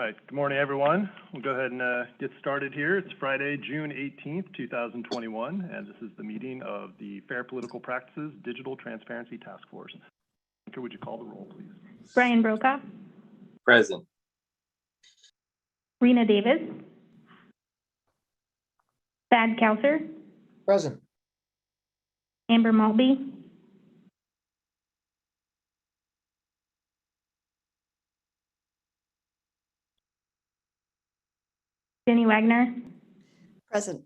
All right, good morning, everyone. We'll go ahead and get started here. It's Friday, June 18th, 2021, and this is the meeting of the Fair Political Practices Digital Transparency Task Force. Would you call the roll, please? Brian Brokaw. Present. Rena Davis. Thad Kelsser. Present. Amber Maltby. Jenny Wagner. Present.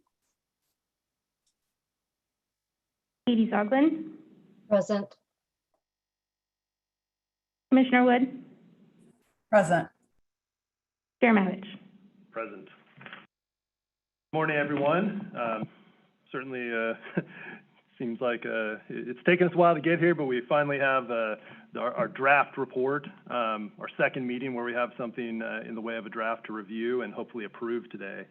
Katie Soglin. Present. Commissioner Wood. Present. Chair Mavich. Present. Morning, everyone. Certainly seems like it's taken us a while to get here, but we finally have our draft report, our second meeting where we have something in the way of a draft to review and hopefully approve today.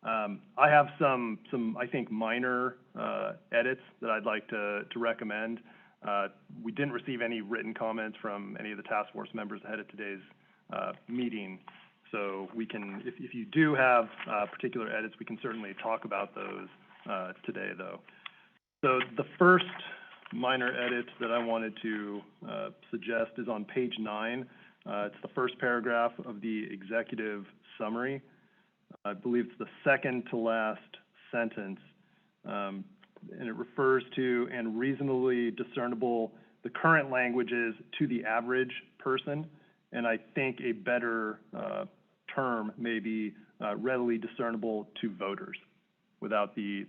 I have some I think minor edits that I'd like to recommend. We didn't receive any written comments from any of the task force members ahead of today's meeting. So we can, if you do have particular edits, we can certainly talk about those today, though. So the first minor edit that I wanted to suggest is on page 9. It's the first paragraph of the executive summary. I believe it's the second to last sentence, and it refers to and reasonably discernible. The current language is to the average person, and I think a better term may be readily discernible to voters, without the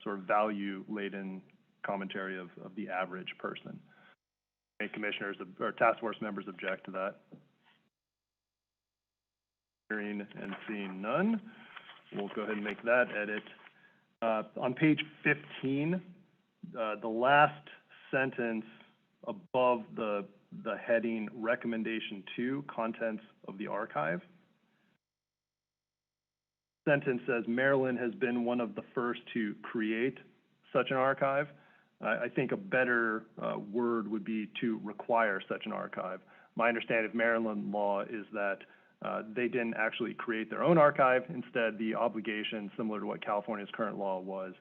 sort of value-laden commentary of the average person. Any commissioners or task force members object to that? Hearing and seeing none, we'll go ahead and make that edit. On page 15, the last sentence above the heading Recommendation 2, Contents of the Archive, sentence says Maryland has been one of the first to create such an archive. I think a better word would be to require such an archive. My understanding of Maryland law is that they didn't actually create their own archive. Instead, the obligation, similar to what California's current law was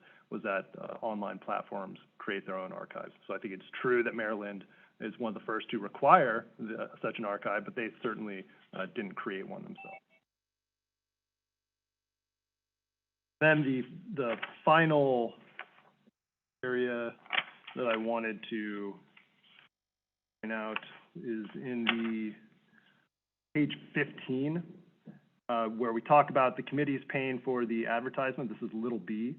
that online platforms create their own archives. So I think it's true that Maryland is one of the first to require such an archive, but they certainly didn't create one themselves. Then the final area that I wanted to point out is in the page 15, where we talk about the committees paying for the advertisement. This is little b.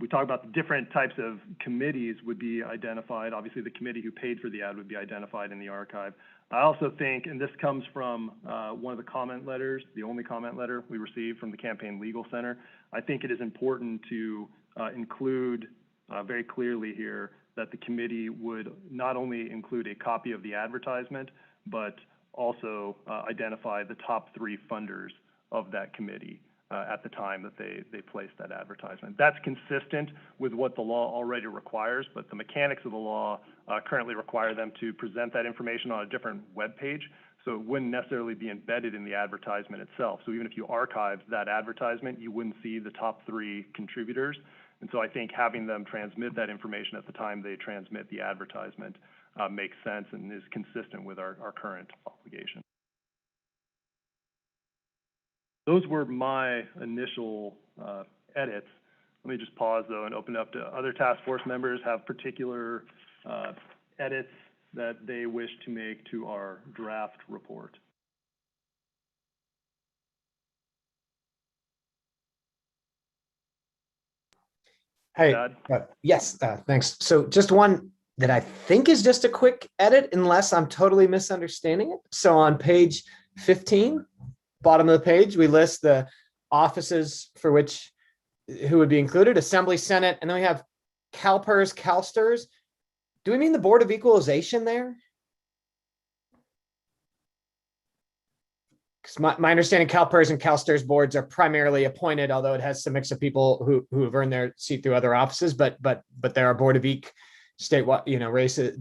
We talk about the different types of committees would be identified. Obviously, the committee who paid for the ad would be identified in the archive. I also think, and this comes from one of the comment letters, the only comment letter we received from the Campaign Legal Center, I think it is important to include very clearly here that the committee would not only include a copy of the advertisement, but also identify the top 3 funders of that committee at the time that they placed that advertisement. That's consistent with what the law already requires, but the mechanics of the law currently require them to present that information on a different web page, so it wouldn't necessarily be embedded in the advertisement itself. So even if you archived that advertisement, you wouldn't see the top 3 contributors. And so I think having them transmit that information at the time they transmit the advertisement makes sense and is consistent with our current obligation. Those were my initial edits. Let me just pause, though, and open up to other task force members have particular edits that they wish to make to our draft report. Hey, yes, thanks. So just one that I think is just a quick edit, unless I'm totally misunderstanding it. So on page 15, bottom of the page, we list the offices for which who would be included: Assembly, Senate, and then we have CalPERS, CalSTRS. Do we mean the Board of Equalization there? Because my understanding, CalPERS and CalSTRS boards are primarily appointed, although it has some mix of people who have earned their seat through other offices. But there are Board of Eq statewide, races,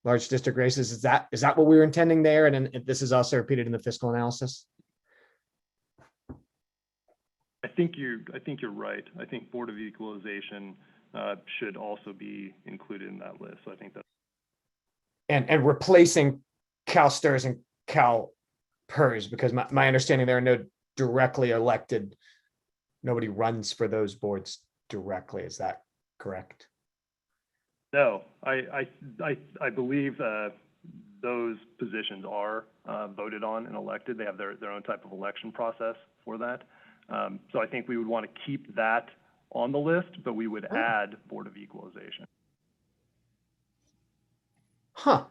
large district races. Is that what we were intending there? And this is also repeated in the fiscal analysis. think you're right. I think Board of Equalization should also be included in that list. So I think that's and replacing CalSTRS and CalPERS, because my understanding there are no directly elected, nobody runs for those boards directly. Is that correct? no. I believe those positions are voted on and elected. They have their own type of election process for that. So I think we would want to keep that on the list, but we would add Board of Equalization. Huh.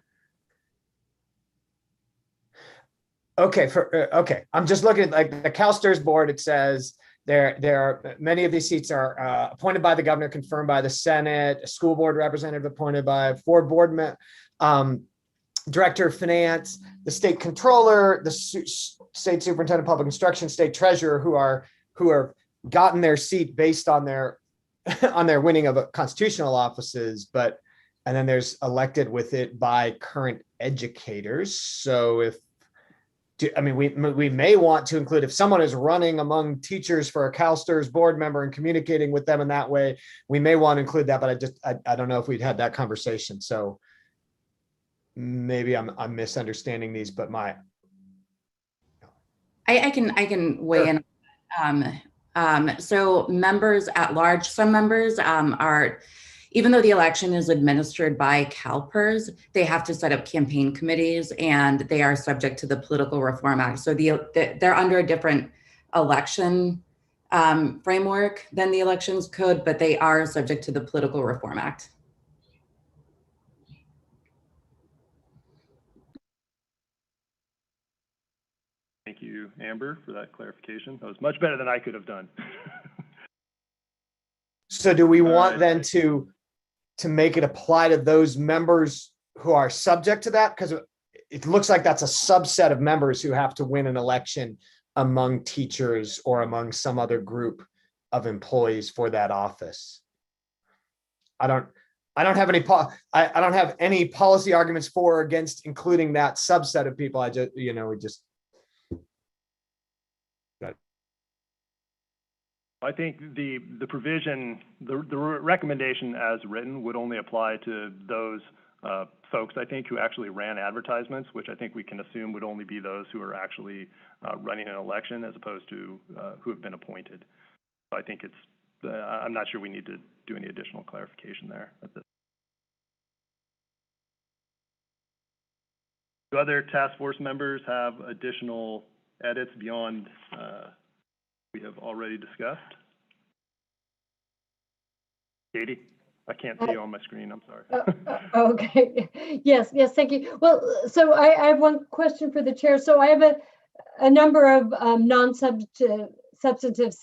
Okay, okay. I'm just looking at like the CalSTRS board. It says there are many of these seats are appointed by the governor, confirmed by the Senate, a school board representative appointed by 4 board director of finance, the state controller, the state superintendent of public instruction, state treasurer, who are gotten their seat based on their on their winning of constitutional offices, and then there's elected with it by current educators. So we may want to include, if someone is running among teachers for a CalSTRS board member and communicating with them in that way, we may want to include that, but I don't know if we'd had that conversation. So maybe I'm misunderstanding these, but I can weigh in. So members at large, some members are, even though the election is administered by CalPERS, they have to set up campaign committees and they are subject to the Political Reform Act. So they're under a different election framework than the Elections Code, but they are subject to the Political Reform Act. Thank you, Amber, for that clarification. That was much better than I could have done. So do we want then to make it apply to those members who are subject to that? Because it looks like that's a subset of members who have to win an election among teachers or among some other group of employees for that office. I don't have any policy arguments for or against including that subset of people. I think the provision, the recommendation as written would only apply to those folks, I think, who actually ran advertisements, which I think we can assume would only be those who are actually running an election as opposed to who have been appointed. So I think I'm not sure we need to do any additional clarification there. Do other task force members have additional edits beyond we have already discussed? Katie, I can't see you on my screen. I'm sorry. Okay. Yes, thank you. Well, so I have one question for the chair. So I have a number of substantive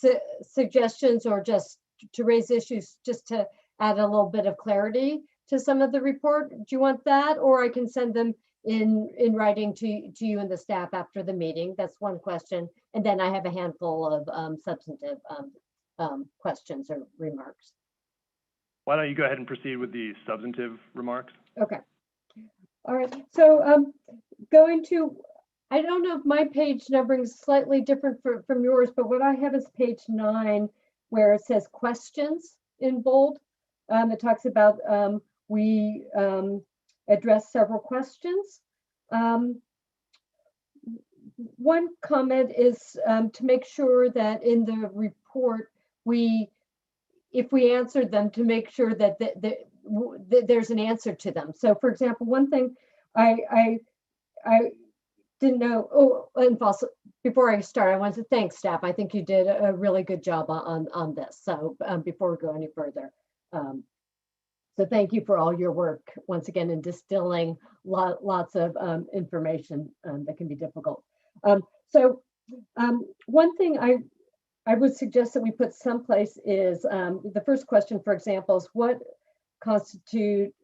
suggestions, or just to raise issues, just to add a little bit of clarity to some of the report. Do you want that, or I can send them in writing to you and the staff after the meeting? That's one question. And then I have a handful of substantive questions or remarks. Why don't you go ahead and proceed with the substantive remarks? Okay. All right. So going to, I don't know if my page numbering is slightly different from yours, but what I have is page 9, where it says questions in bold. It talks about we address several questions. One comment is to make sure that in the report, if we answered them, to make sure that there's an answer to them. So for example, one thing I didn't know, and also before I start, I want to thank staff. I think you did a really good job on this. So before we go any further, so thank you for all your work once again in distilling lots of information that can be difficult. So one thing I would suggest that we put someplace is the first question, for example, is what constitute,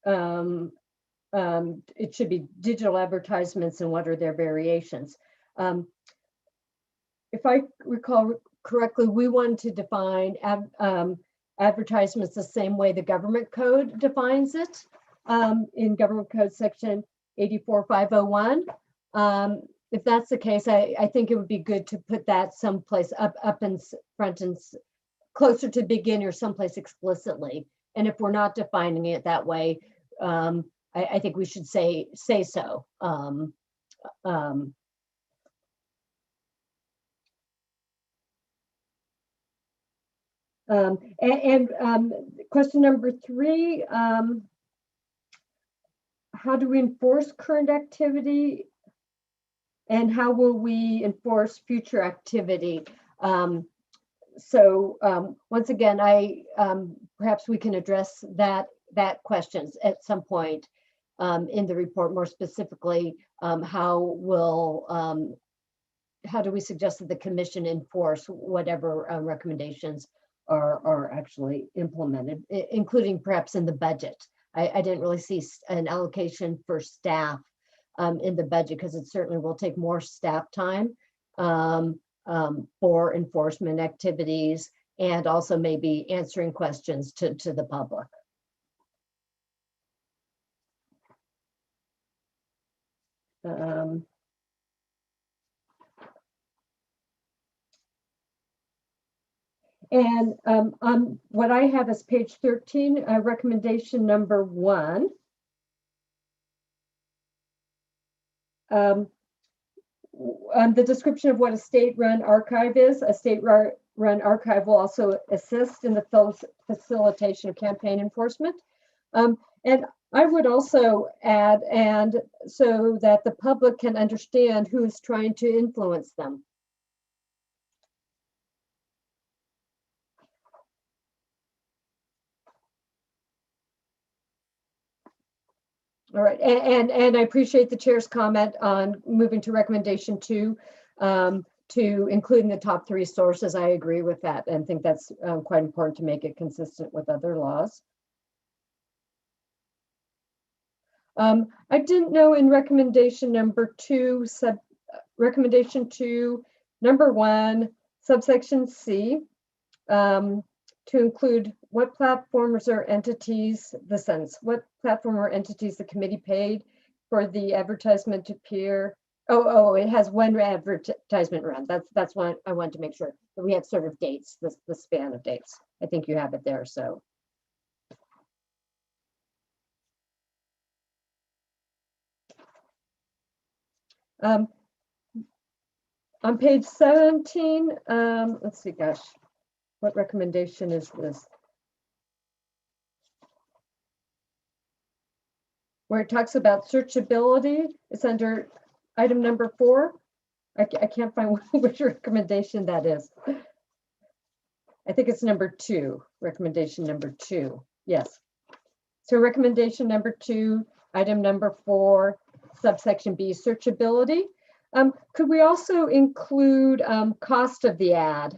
it should be digital advertisements and what are their variations. If I recall correctly, we wanted to define advertisements the same way the government code defines it in government code section 84501. if that's the case, I think it would be good to put that someplace up in front and closer to begin or someplace explicitly. And if we're not defining it that way, I think we should say so. Question number 3, how do we enforce current activity and how will we enforce future activity? Once again, perhaps we can address that questions at some point in the report more specifically. How do we suggest that the commission enforce whatever recommendations are actually implemented, including perhaps in the budget? I didn't really see an allocation for staff in the budget because it certainly will take more staff time for enforcement activities and also maybe answering questions to the public. On what I have is page 13, recommendation number 1. The description of what a state-run archive is. A state-run archive will also assist in the facilitation of campaign enforcement. And I would also add, and so that the public can understand who is trying to influence them. All right, and I appreciate the chair's comment on moving to recommendation 2 to including the top 3 sources. I agree with that and think that's quite important to make it consistent with other laws. I didn't know in recommendation number 2, recommendation 2, number 1, subsection C, to include what platforms or entities, the sentence, what platform or entities the committee paid for the advertisement to appear. Oh, it has one advertisement run. That's what I want to make sure that we have sort of dates, the span of dates. I think you have it there, so. On page 17, let's see, gosh, what recommendation is this? Where it talks about searchability, it's under item number 4. I can't find which recommendation that is. I think it's number 2, recommendation number 2. Yes. So recommendation number 2, item number 4, subsection B, searchability. Could we also include cost of the ad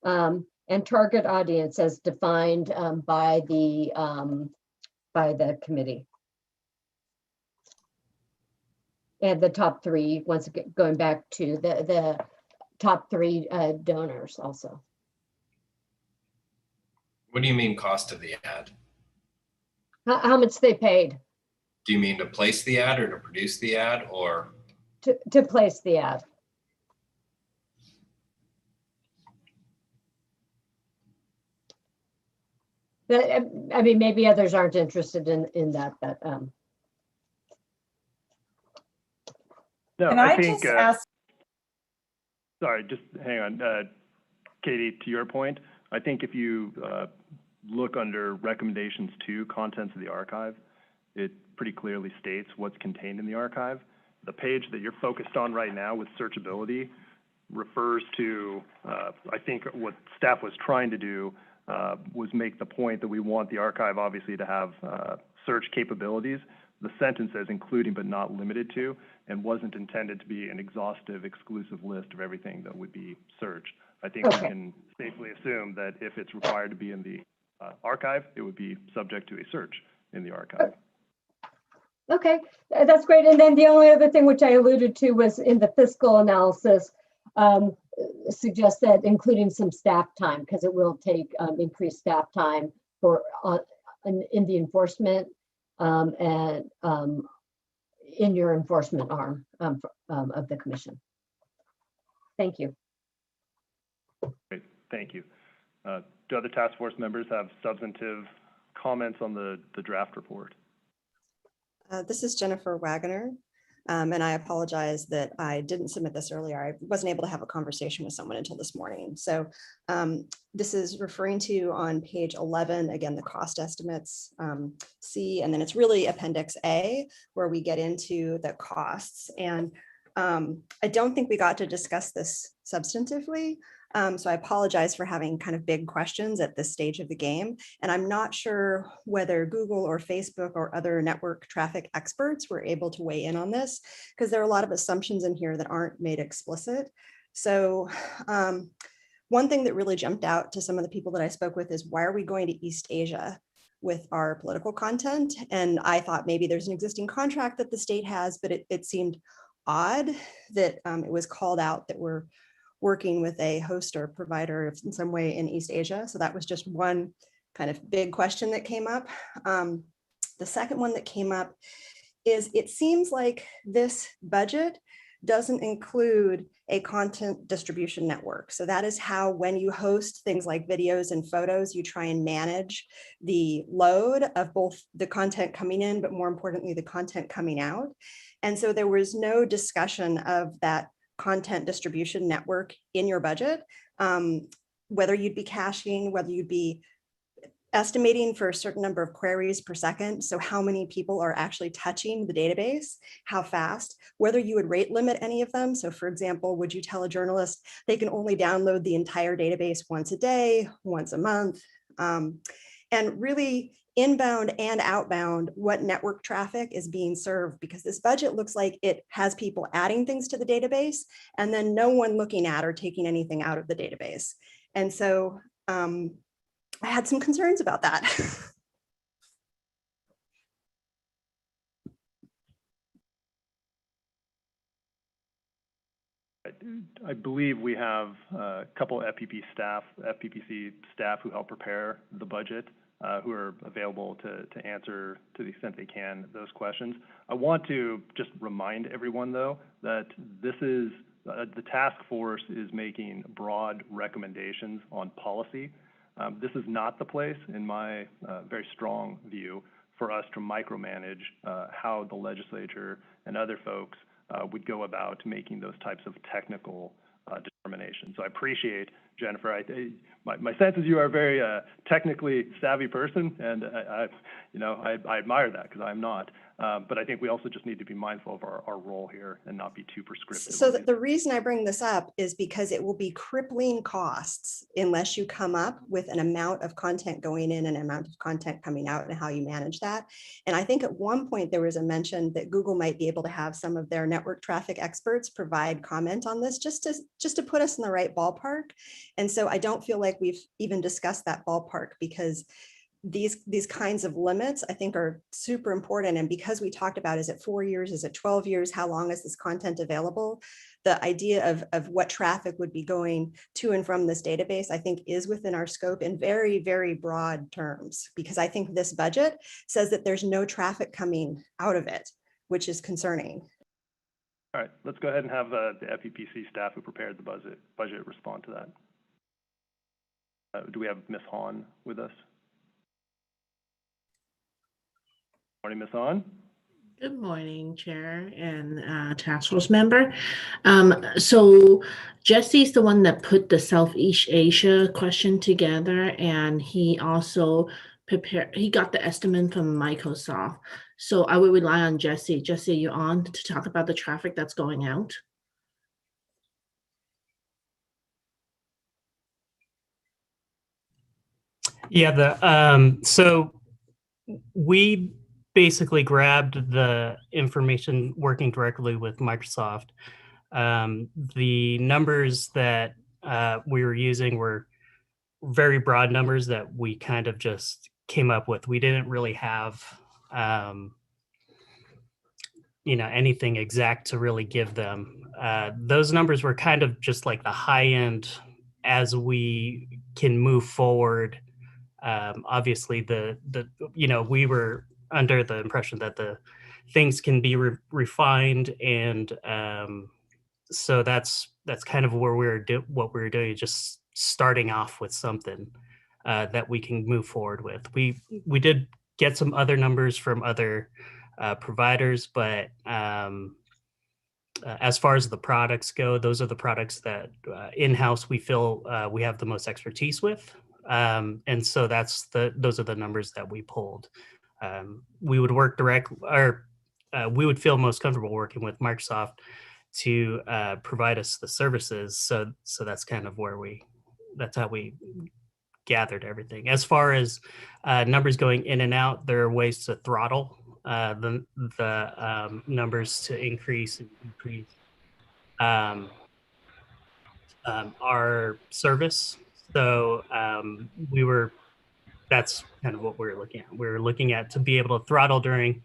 and target audience as defined by the committee? And the top 3, once again, going back to the top 3 donors also. What do you mean cost of the ad? How much they paid? Do you mean to place the ad or to produce the ad or? To place the ad. I mean, maybe others aren't interested in that, but. No, Can I I think, just ask? sorry, just hang on. Katie, to your point, I think if you look under recommendations 2, contents of the archive, it pretty clearly states what's contained in the archive. The page that you're focused on right now with searchability refers to, I think what staff was trying to do was make the point that we want the archive obviously to have search capabilities. The sentence says including but not limited to, and wasn't intended to be an exhaustive, exclusive list of everything that would be searched. I think we can safely assume that if it's required to be in the archive, it would be subject to a search in the archive. Okay, that's great. And then the only other thing which I alluded to was in the fiscal analysis, suggest that including some staff time, because it will take increased staff time for in the enforcement and in your enforcement arm of the commission. Thank you. Great, thank you. Do other task force members have substantive comments on the draft report? This is Jennifer Wagner, and I apologize that I didn't submit this earlier. I wasn't able to have a conversation with someone until this morning. So this is referring to on page 11, again, the cost estimates, C, and then it's really Appendix A, where we get into the costs. And I don't think we got to discuss this substantively. So I apologize for having kind of big questions at this stage of the game. And I'm not sure whether Google or Facebook or other network traffic experts were able to weigh in on this, because there are a lot of assumptions in here that aren't made explicit. So one thing that really jumped out to some of the people that I spoke with is, why are we going to East Asia with our political content? And I thought maybe there's an existing contract that the state has, but it seemed odd that it was called out that we're working with a host or provider in some way in East Asia. So that was just one kind of big question that came up. The second one that came up is, it seems like this budget doesn't include a content distribution network. So that is how, when you host things like videos and photos, you try and manage the load of both the content coming in, but more importantly, the content coming out. And so there was no discussion of that content distribution network in your budget, whether you'd be caching, whether you'd be estimating for a certain number of queries per second. So how many people are actually touching the database, how fast, whether you would rate limit any of them. So for example, would you tell a journalist they can only download the entire database once a day, once a month? And really, inbound and outbound, what network traffic is being served, because this budget looks like it has people adding things to the database and then no one looking at or taking anything out of the database. And so I had some concerns about that. I believe we have a couple FPPC staff who help prepare the budget, who are available to answer, to the extent they can, those questions. I want to just remind everyone, though, that this is, the task force is making broad recommendations on policy. This is not the place, in my very strong view, for us to micromanage how the legislature and other folks would go about making those types of technical determinations. So I appreciate, Jennifer, my sense is you are a very technically savvy person, and I admire that, because I'm not. But I think we also just need to be mindful of our role here and not be too prescriptive. So the reason I bring this up is because it will be crippling costs unless you come up with an amount of content going in and an amount of content coming out, and how you manage that. And I think at one point there was a mention that Google might be able to have some of their network traffic experts provide comment on this, just to put us in the right ballpark. And so I don't feel like we've even discussed that ballpark, because these kinds of limits, I think, are super important. And because we talked about, is it 4 years, is it 12 years, how long is this content available? The idea of what traffic would be going to and from this database, I think, is within our scope in very, very broad terms, because I think this budget says that there's no traffic coming out of it, which is concerning. All right, let's go ahead and have the FPPC staff who prepared the budget respond to that. Do we have Ms. Hahn with us? Morning, Ms. Hahn. Good morning, Chair and task force member. So Jesse's the one that put the Southeast Asia question together, and he also he got the estimate from Microsoft. So I would rely on Jesse. Jesse, you on to talk about the traffic that's going out? Yeah, so we basically grabbed the information working directly with Microsoft. The numbers that we were using were very broad numbers that we kind of just came up with. We didn't really have anything exact to really give them. Those numbers were kind of just like the high end as we can move forward. Obviously, we were under the impression that the things can be refined, and so that's kind of where what we're doing, just starting off with something that we can move forward with. We did get some other numbers from other providers, but as far as the products go, those are the products that in-house we feel we have the most expertise with. And so those are the numbers that we pulled. We would work direct, or we would feel most comfortable working with Microsoft to provide us the services. So that's kind of that's how we gathered everything. As far as numbers going in and out, there are ways to throttle the numbers to increase and decrease our service. So that's kind of what we're looking at. We're looking at to be able to throttle during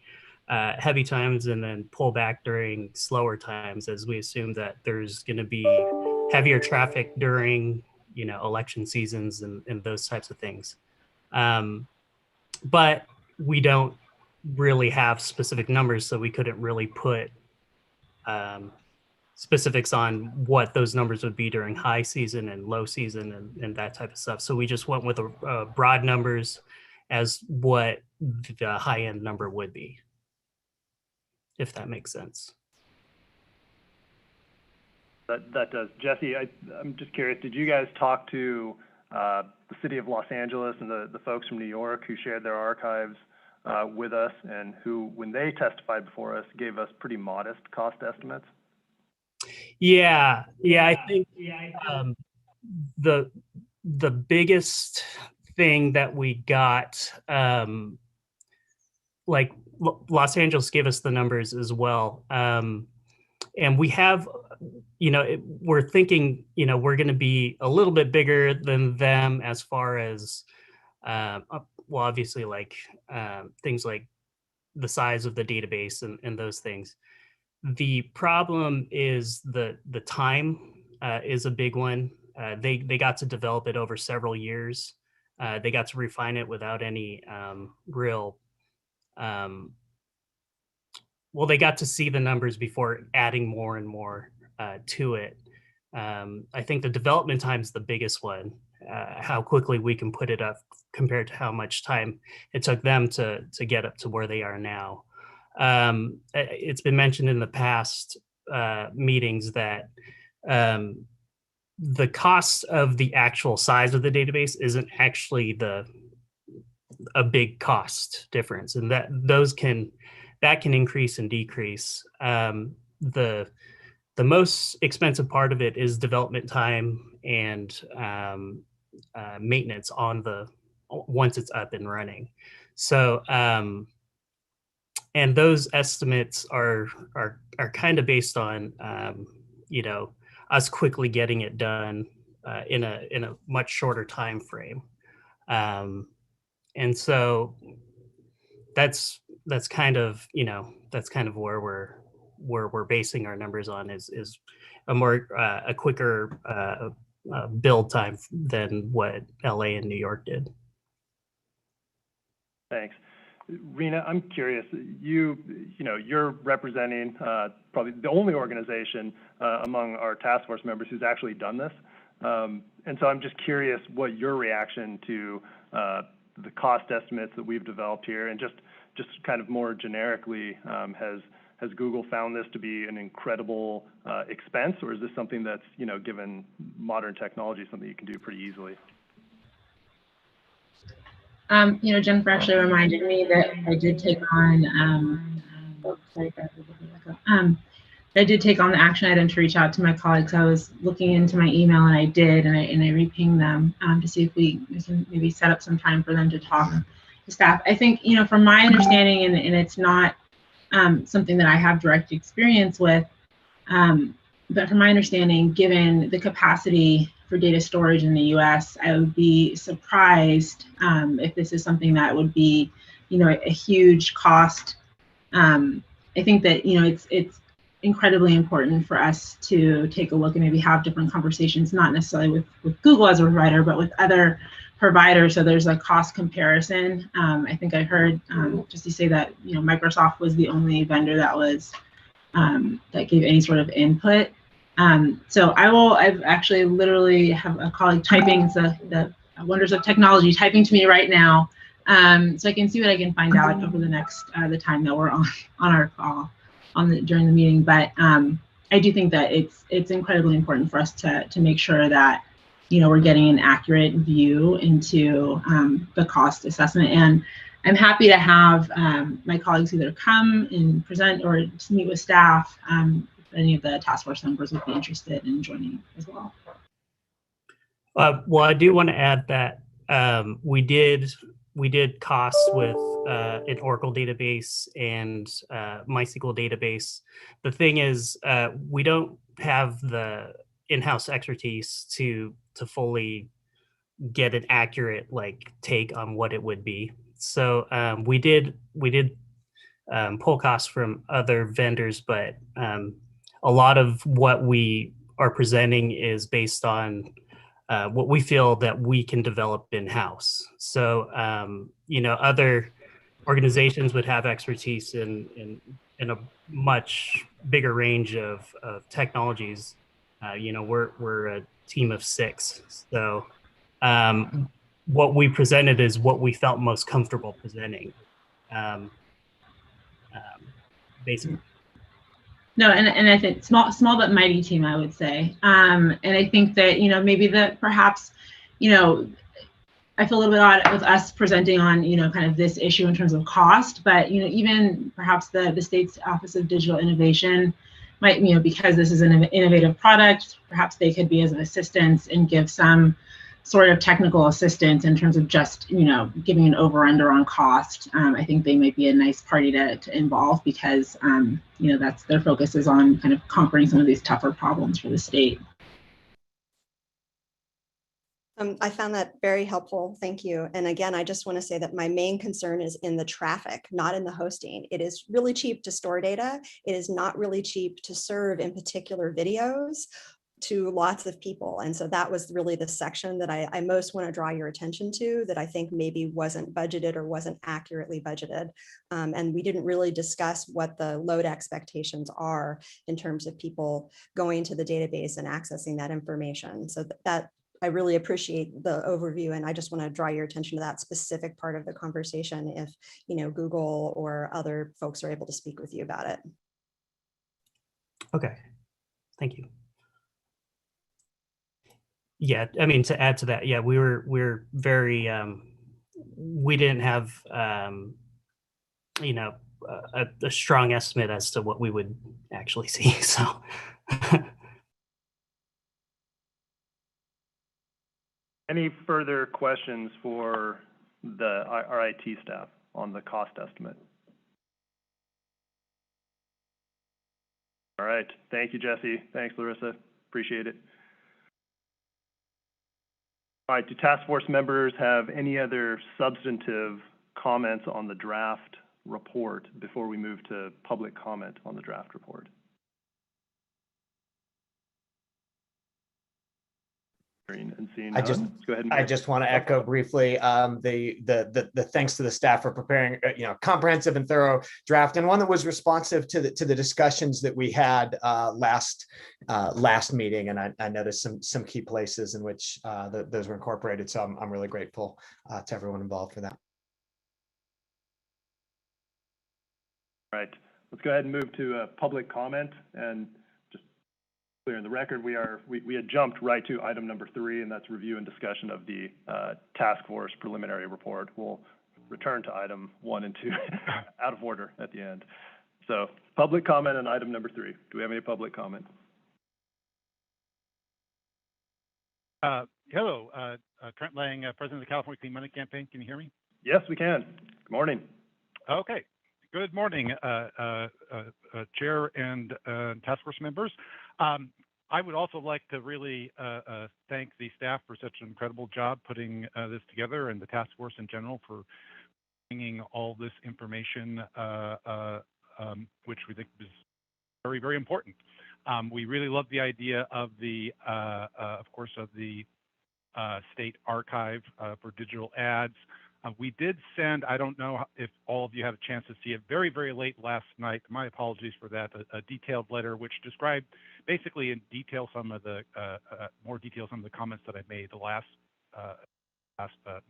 heavy times and then pull back during slower times, as we assume that there's going to be heavier traffic during election seasons and those types of things. But we don't really have specific numbers, so we couldn't really put specifics on what those numbers would be during high season and low season and that type of stuff. So we just went with broad numbers as what the high end number would be, if that makes sense. That does. Jesse, I'm just curious, did you guys talk to the city of Los Angeles and the folks from New York who shared their archives with us, and who, when they testified before us, gave us pretty modest cost estimates? Yeah, I think the biggest thing that we got, like Los Angeles gave us the numbers as well, and we have, we're thinking, we're going to be a little bit bigger than them as far as, well, obviously, like things like the size of the database and those things. The problem is the time is a big one. They got to develop it over several years. They got to refine it without any real, well, they got to see the numbers before adding more and more to it. I think the development time is the biggest one, how quickly we can put it up compared to how much time it took them to get up to where they are now. It's been mentioned in the past meetings that the cost of the actual size of the database isn't actually a big cost difference, and that can increase and decrease. The most expensive part of it is development time and maintenance once it's up and running. So and those estimates are kind of based on us quickly getting it done in a much shorter time frame, and so that's kind of where we're basing our numbers on, is a quicker build time than what LA and New York did. Thanks. Rena, I'm curious, you're representing probably the only organization among our task force members who's actually done this. And so I'm just curious what your reaction to the cost estimates that we've developed here, and just kind of more generically, has Google found this to be an incredible expense, or is this something that's, given modern technology, something you can do pretty easily? Jennifer actually reminded me that I did take on, I did take on the action item to reach out to my colleagues. I was looking into my email, and I did, and I re-pinged them to see if we can maybe set up some time for them to talk to staff. I think, from my understanding, and it's not something that I have direct experience with, but from my understanding, given the capacity for data storage in the US, I would be surprised if this is something that would be, a huge cost. I think that, it's incredibly important for us to take a look and maybe have different conversations, not necessarily with Google as a provider, but with other provider, so there's a cost comparison. I think I heard just to say that Microsoft was the only vendor that was that gave any sort of input. So I've actually literally have a colleague typing. It's the wonders of technology typing to me right now, so I can see what I can find out over the next the time that we're on our call during the meeting. But I do think that it's incredibly important for us to make sure that we're getting an accurate view into the cost assessment. And I'm happy to have my colleagues either come and present or to meet with staff. If any of the task force members would be interested in joining as well. Well, I do want to add that we did costs with an Oracle database and MySQL database. The thing is, we don't have the in-house expertise to fully get an accurate take on what it would be. So we did pull costs from other vendors, but a lot of what we are presenting is based on what we feel that we can develop in-house. So other organizations would have expertise in a much bigger range of technologies. We're a team of 6, so what we presented is what we felt most comfortable presenting, basically. No, and I think small but mighty team, I would say. And I think that maybe that perhaps I feel a little bit odd with us presenting on kind of this issue in terms of cost, but even perhaps the state's Office of Digital Innovation might because this is an innovative product, perhaps they could be as an assistance and give some sort of technical assistance in terms of just giving an over-under on cost. I think they might be a nice party to involve because that's their focus is on kind of conquering some of these tougher problems for the state. I found that very helpful. Thank you. And again, I just want to say that my main concern is in the traffic, not in the hosting. It is really cheap to store data. It is not really cheap to serve in particular videos to lots of people. And so that was really the section that I most want to draw your attention to, that I think maybe wasn't budgeted or wasn't accurately budgeted. And we didn't really discuss what the load expectations are in terms of people going to the database and accessing that information. So that I really appreciate the overview, and I just want to draw your attention to that specific part of the conversation if Google or other folks are able to speak with you about it. Okay, thank you. Yeah, I mean, to add to that, yeah, we're very we didn't have a strong estimate as to what we would actually see. So any further questions for our IT staff on the cost estimate? All right, thank you, Jesse. Thanks, Larissa. Appreciate it. All right, do task force members have any other substantive comments on the draft report before we move to public comment on the draft report? And seeing none, go ahead. I just want to echo briefly the thanks to the staff for preparing comprehensive and thorough draft, and one that was responsive to the discussions that we had last meeting. And I noticed some key places in which those were incorporated. So I'm really grateful to everyone involved for that. All right, let's go ahead and move to public comment. And clear in the record, we had jumped right to item number 3, and that's review and discussion of the task force preliminary report. We'll return to item 1 and 2 out of order at the end. So public comment on item number 3. Do we have any public comment? Hello, Trent Lang, President of the California Clean Money Campaign. Can you hear me? Yes, we can. Good morning. Okay. Good morning, Chair and task force members. I would also like to really thank the staff for such an incredible job putting this together, and the task force in general for bringing all this information, which we think is very, very important. We really love the idea of the, of course, of the state archive for digital ads. We did send, I don't know if all of you had a chance to see it, very, very late last night, my apologies for that, a detailed letter which described basically in detail some of the, more detail some of the comments that I made the last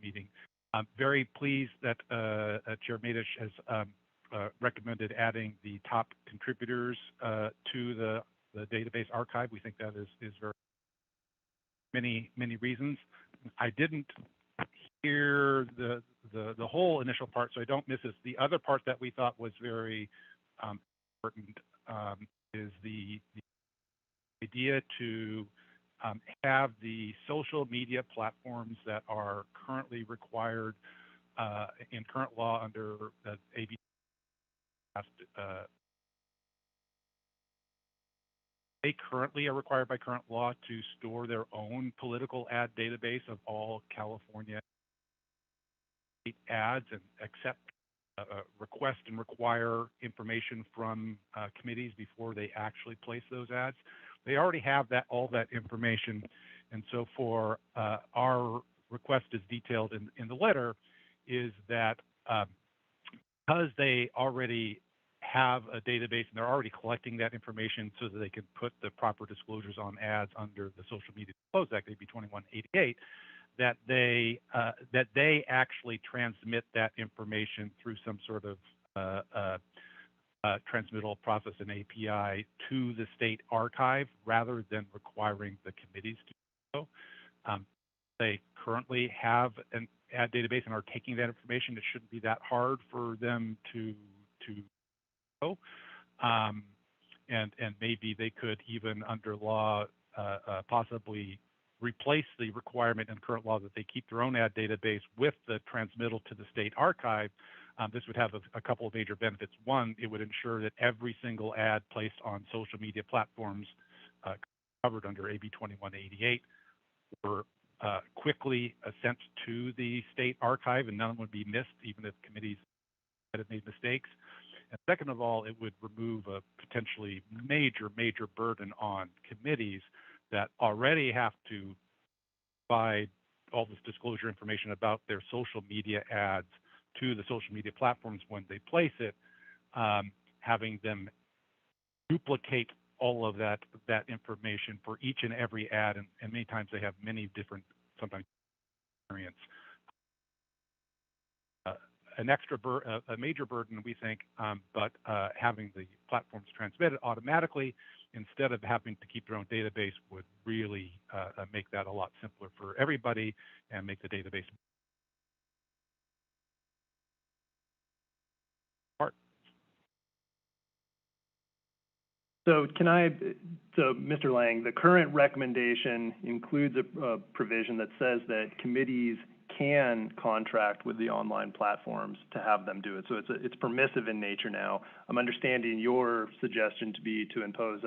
meeting. I'm very pleased that Chair Madish has recommended adding the top contributors to the database archive. We think that is very many reasons. I didn't hear the whole initial part, so I don't miss this. The other part that we thought was very important is the idea to have the social media platforms that are currently required in current law under the AB. They currently are required by current law to store their own political ad database of all California ads and accept, request and require information from committees before they actually place those ads. They already have all that information, and so for our request as detailed in the letter is that because they already have a database and they're already collecting that information so that they can put the proper disclosures on ads under the Social Media Disclosure Act, AB 2188, that they actually transmit that information through some sort of transmittal process and API to the state archive rather than requiring the committees to do so. They currently have an ad database and are taking that information. It shouldn't be that hard for them to go. And maybe they could even under law possibly replace the requirement in current law that they keep their own ad database with the transmittal to the state archive. This would have a couple of major benefits. One, it would ensure that every single ad placed on social media platforms covered under AB 2188 were quickly sent to the state archive and none would be missed, even if committees had made mistakes. And second of all, it would remove a potentially major burden on committees that already have to provide all this disclosure information about their social media ads to the social media platforms when they place it, having them duplicate all of that information for each and every ad, and many times they have many different, sometimes experience. A major burden, we think, but having the platforms transmit it automatically instead of having to keep their own database would really make that a lot simpler for everybody and make the database part. So Mr. Lang, the current recommendation includes a provision that says that committees can contract with the online platforms to have them do it. So it's permissive in nature now. I'm understanding your suggestion to be to impose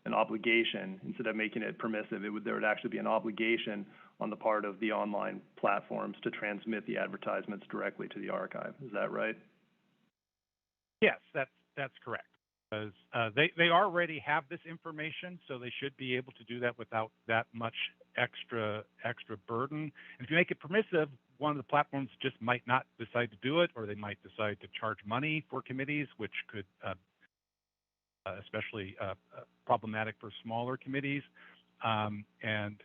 an obligation instead of making it permissive. There would actually be an obligation on the part of the online platforms to transmit the advertisements directly to the archive. Is that right? Yes, that's correct. Because they already have this information, so they should be able to do that without that much extra burden. And if you make it permissive, one of the platforms just might not decide to do it, or they might decide to charge money for committees, which could especially problematic for smaller committees. And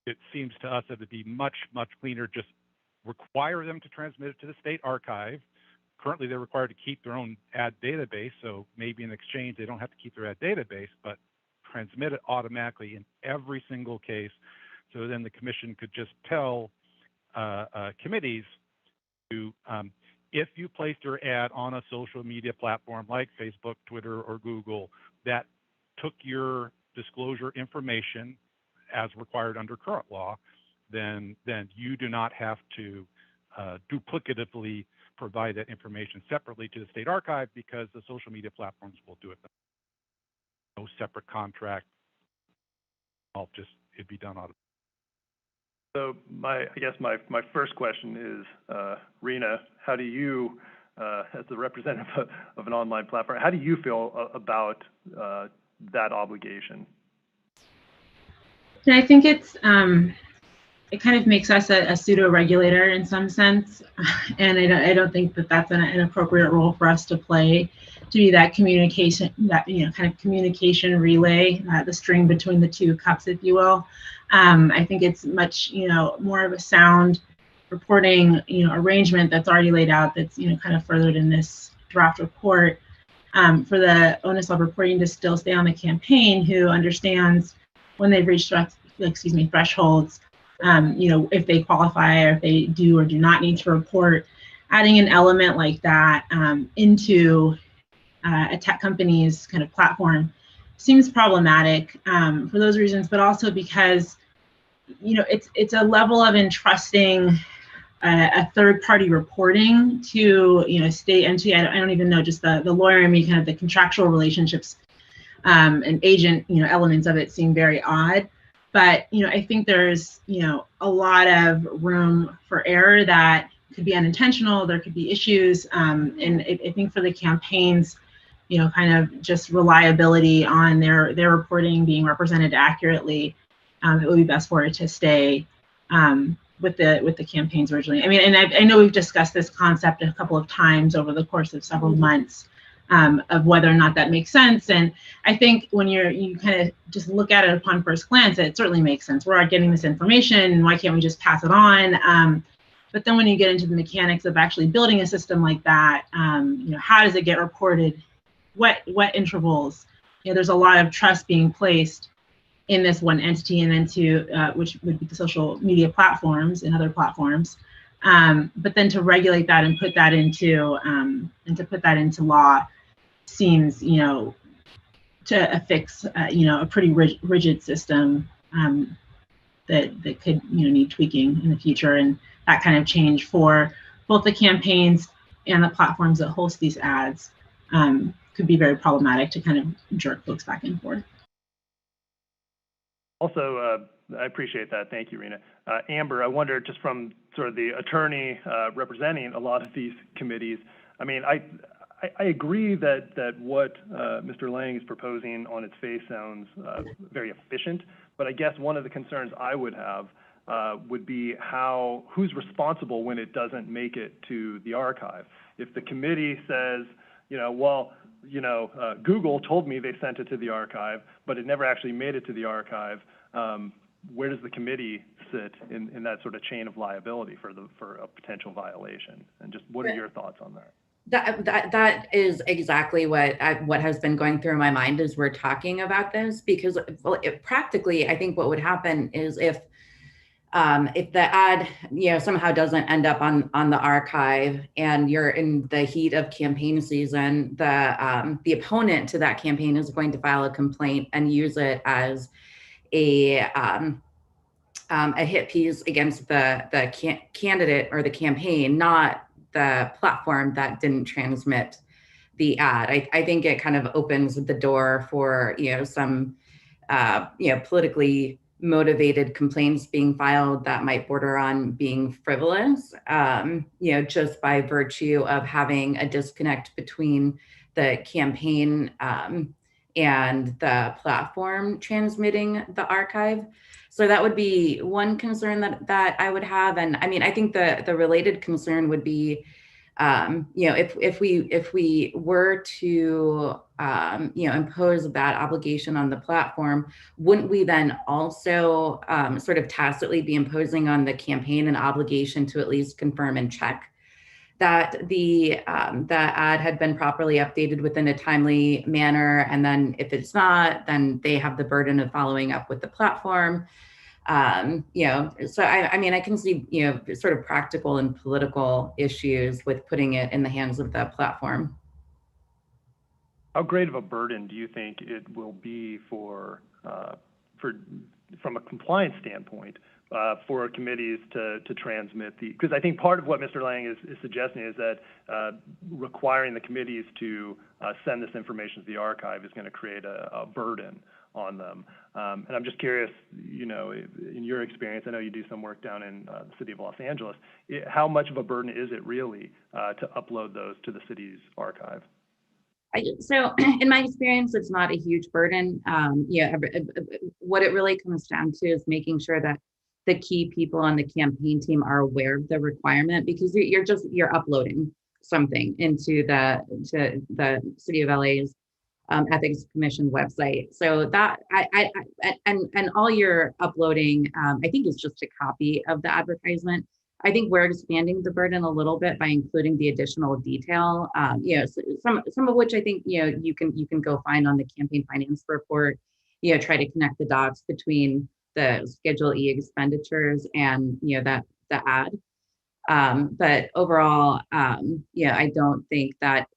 it seems to us that it'd be much cleaner just require them to transmit it to the state archive. Currently, they're required to keep their own ad database, so maybe in exchange they don't have to keep their ad database, but transmit it automatically in every single case. So then the commission could just tell committees to, if you placed your ad on a social media platform like Facebook, Twitter, or Google that took your disclosure information as required under current law, then you do not have to duplicatively provide that information separately to the state archive because the social media platforms will do it. No separate contract. It'd be done automatically. So I guess my first question is, Rena, how do you, as the representative of an online platform, how do you feel about that obligation? I think it's it kind of makes us a pseudo regulator in some sense, and I don't think that that's an appropriate role for us to play, to be that communication, that kind of communication relay, the string between the two cups, if you will. I think it's much more of a sound reporting arrangement that's already laid out, that's kind of furthered in this draft report, for the onus of reporting to still stay on the campaign, who understands when they've reached thresholds, if they qualify or if they do or do not need to report. Adding an element like that into a tech company's kind of platform seems problematic for those reasons, but also because it's a level of entrusting a third-party reporting to state entity. I don't even know, just the lawyer in me, kind of the contractual relationships and agent elements of it seem very odd. But I think there's a lot of room for error that could be unintentional. There could be issues, and I think for the campaigns, kind of just reliability on their reporting being represented accurately, it would be best for it to stay with the campaigns originally. I mean, and I know we've discussed this concept a couple of times over the course of several months, of whether or not that makes sense. And I think when you kind of just look at it upon first glance, it certainly makes sense. We're getting this information, why can't we just pass it on? But then when you get into the mechanics of actually building a system like that, how does it get reported? What intervals? There's a lot of trust being placed in this one entity, and then which would be the social media platforms and other platforms. But then to regulate that and put that into law seems to affix a pretty rigid system that could need tweaking in the future. And that kind of change for both the campaigns and the platforms that host these ads could be very problematic to kind of jerk folks back and forth. Also, I appreciate that. Thank you, Rena. Amber, I wonder, just from sort of the attorney representing a lot of these committees, I mean, I agree that what Mr. Lang is proposing on its face sounds very efficient, but I guess one of the concerns I would have would be who's responsible when it doesn't make it to the archive. If the committee says, Google told me they sent it to the archive, but it never actually made it to the archive, where does the committee sit in that sort of chain of liability for a potential violation? And just what are your thoughts on that? That is exactly what has been going through my mind as we're talking about this, because practically, I think what would happen is if the ad somehow doesn't end up on the archive, and you're in the heat of campaign season, the opponent to that campaign is going to file a complaint and use it as a hit piece against the candidate or the campaign, not the platform that didn't transmit the ad. I think it kind of opens the door for some politically motivated complaints being filed that might border on being frivolous, just by virtue of having a disconnect between the campaign and the platform transmitting the archive. So that would be one concern that I would have. And I mean, I think the related concern would be, if we were to impose that obligation on the platform, wouldn't we then also sort of tacitly be imposing on the campaign an obligation to at least confirm and check that the ad had been properly updated within a timely manner? And then if it's not, then they have the burden of following up with the platform. So I mean, I can see, sort of practical and political issues with putting it in the hands of the platform. How great of a burden do you think it will be from a compliance standpoint, for committees to transmit because I think part of what Mr. Lang is suggesting is that requiring the committees to send this information to the archive is going to create a burden on them. And I'm just curious, in your experience, I know you do some work down in the city of Los Angeles, how much of a burden is it really to upload those to the city's archive? So in my experience, it's not a huge burden. What it really comes down to is making sure that the key people on the campaign team are aware of the requirement, because you're uploading something into the City of LA's Ethics Commission website. So that and all you're uploading, I think, is just a copy of the advertisement. I think we're expanding the burden a little bit by including the additional detail. So some of which I think you can go find on the campaign finance report. Try to connect the dots between the Schedule E expenditures and the ad. But overall, I don't think that,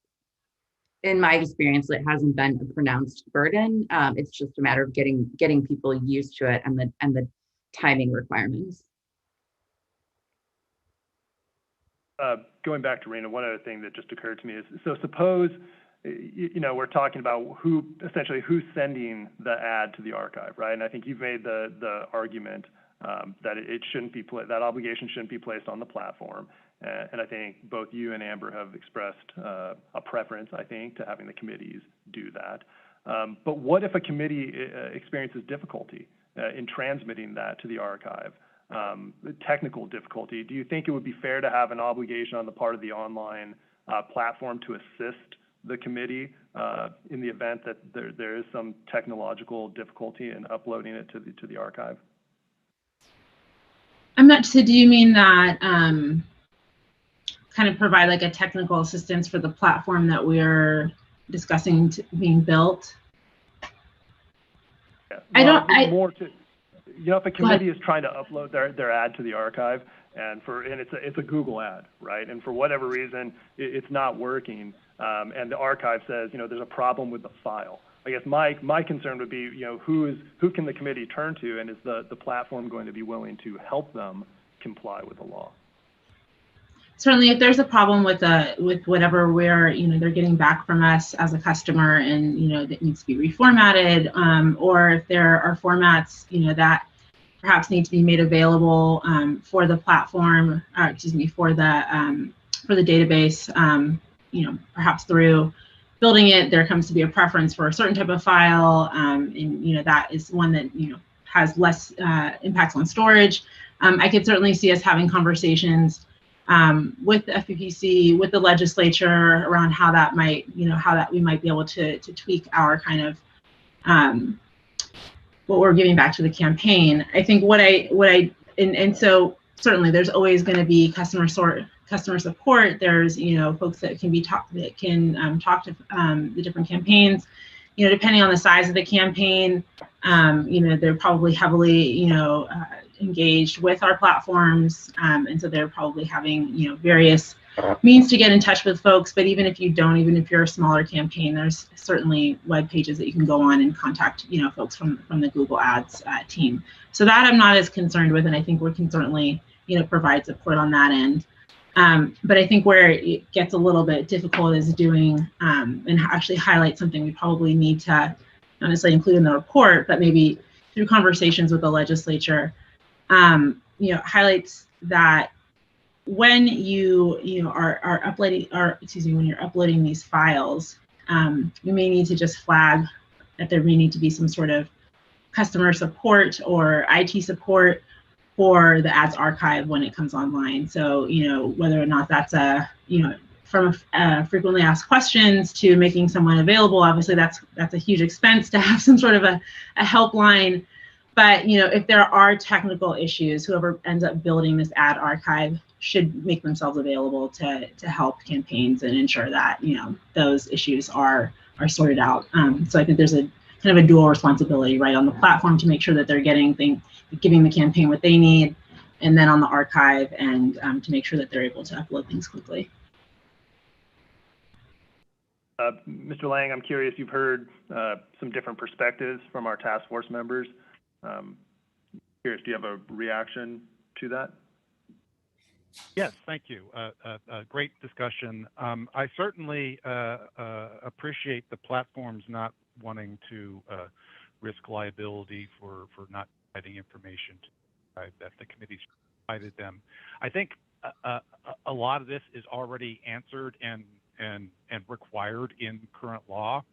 in my experience, it hasn't been a pronounced burden. It's just a matter of getting people used to it and the timing requirements. Going back to Rena, one other thing that just occurred to me is, so suppose, we're talking about who's sending the ad to the archive, right? And I think you've made the argument that it shouldn't be that obligation shouldn't be placed on the platform. And I think both you and Amber have expressed a preference, I think, to having the committees do that. But what if a committee experiences difficulty in transmitting that to the archive? Technical difficulty. Do you think it would be fair to have an obligation on the part of the online platform to assist the committee in the event that there is some technological difficulty in uploading it to the archive? I'm not sure. Do you mean that kind of provide like a technical assistance for the platform that we're discussing being built? Yeah. Well, if a committee is trying to upload their ad to the archive, and it's a Google ad, right? And for whatever reason, it's not working, and the archive says, there's a problem with the file. I guess my concern would be, who can the committee turn to, and is the platform going to be willing to help them comply with the law? Certainly, if there's a problem with whatever they're getting back from us as a customer, and that needs to be reformatted, or if there are formats that perhaps need to be made available for the platform, for the database, perhaps through building it, there comes to be a preference for a certain type of file, and that is one that has less impacts on storage. I could certainly see us having conversations with the FPPC, with the legislature, around how that might, how that we might be able to tweak our kind of what we're giving back to the campaign. I think and so certainly there's always going to be customer support. There's folks that can talk to the different campaigns. Depending on the size of the campaign, they're probably heavily engaged with our platforms, and so they're probably having various means to get in touch with folks. But even if you're a smaller campaign, there's certainly web pages that you can go on and contact folks from the Google Ads team. So that I'm not as concerned with, and I think we can certainly provide support on that end. But I think where it gets a little bit difficult is doing and actually highlight something we probably need to not necessarily include in the report, but maybe through conversations with the legislature, highlights that when you are uploading, when you're uploading these files, you may need to just flag that there may need to be some sort of customer support or IT support for the ads archive when it comes online. So, whether or not that's from frequently asked questions to making someone available, obviously that's a huge expense to have some sort of a helpline. But, if there are technical issues, whoever ends up building this ad archive should make themselves available to help campaigns and ensure that, those issues are sorted out. So I think there's a kind of a dual responsibility, right, on the platform to make sure that they're giving the campaign what they need, and then on the archive and to make sure that they're able to upload things quickly. Mr. Lang, I'm curious, you've heard some different perspectives from our task force members. Curious, do you have a reaction to that? Yes, thank you. Great discussion. I certainly appreciate the platforms not wanting to risk liability for not providing information that the committees provided them. I think a lot of this is already answered and required in current law.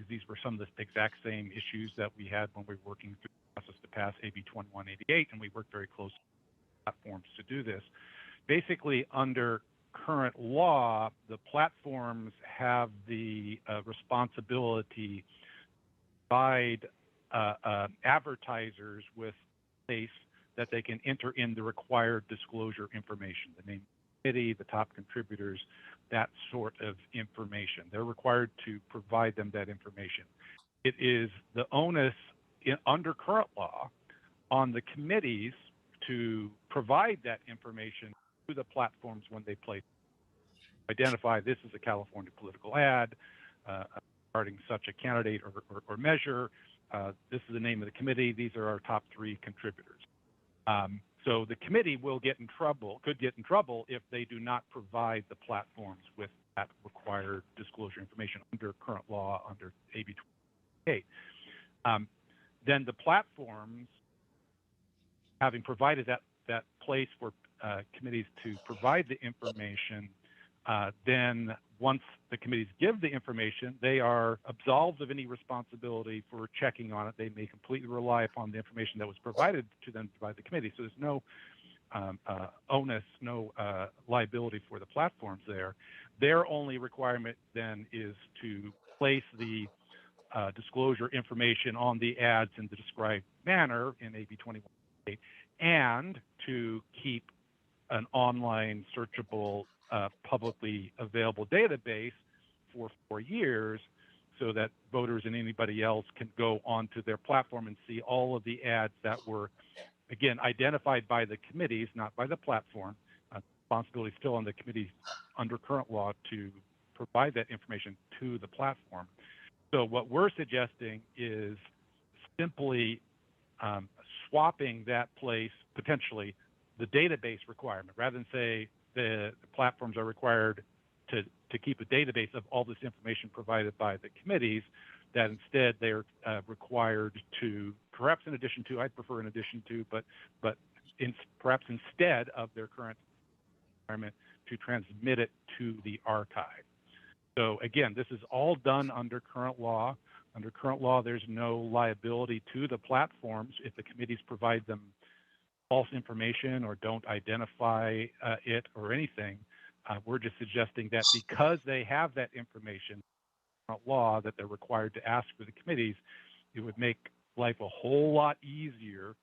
These were some of the exact same issues that we had when we were working through the process to pass AB 2188, and we work very closely with platforms to do this. Basically, under current law, the platforms have the responsibility to provide advertisers with space that they can enter in the required disclosure information, the name of the committee, the top contributors, that sort of information. They're required to provide them that information. It is the onus under current law on the committees to provide that information to the platforms when they place it. Identify this as a California political ad regarding such a candidate or measure. This is the name of the committee. These are our top 3 contributors. So the committee will get in trouble, could get in trouble if they do not provide the platforms with that required disclosure information under current law, under AB 28. Then the platforms, having provided that place for committees to provide the information, then once the committees give the information, they are absolved of any responsibility for checking on it. They may completely rely upon the information that was provided to them by the committee. So there's no onus, no liability for the platforms there. Their only requirement then is to place the disclosure information on the ads in the described manner in AB 2188 and to keep an online searchable publicly available database for 4 years so that voters and anybody else can go onto their platform and see all of the ads that were, again, identified by the committees, not by the platform. Responsibility still on the committees under current law to provide that information to the platform. So what we're suggesting is simply swapping that place, potentially, the database requirement, rather than say the platforms are required to keep a database of all this information provided by the committees, that instead they're required to, perhaps in addition to, I'd prefer in addition to, but perhaps instead of their current requirement, to transmit it to the archive. So again, this is all done under current law. Under current law, there's no liability to the platforms if the committees provide them false information or don't identify it or anything. We're just suggesting that because they have that information, law that they're required to ask for the committees, it would make life a whole lot easier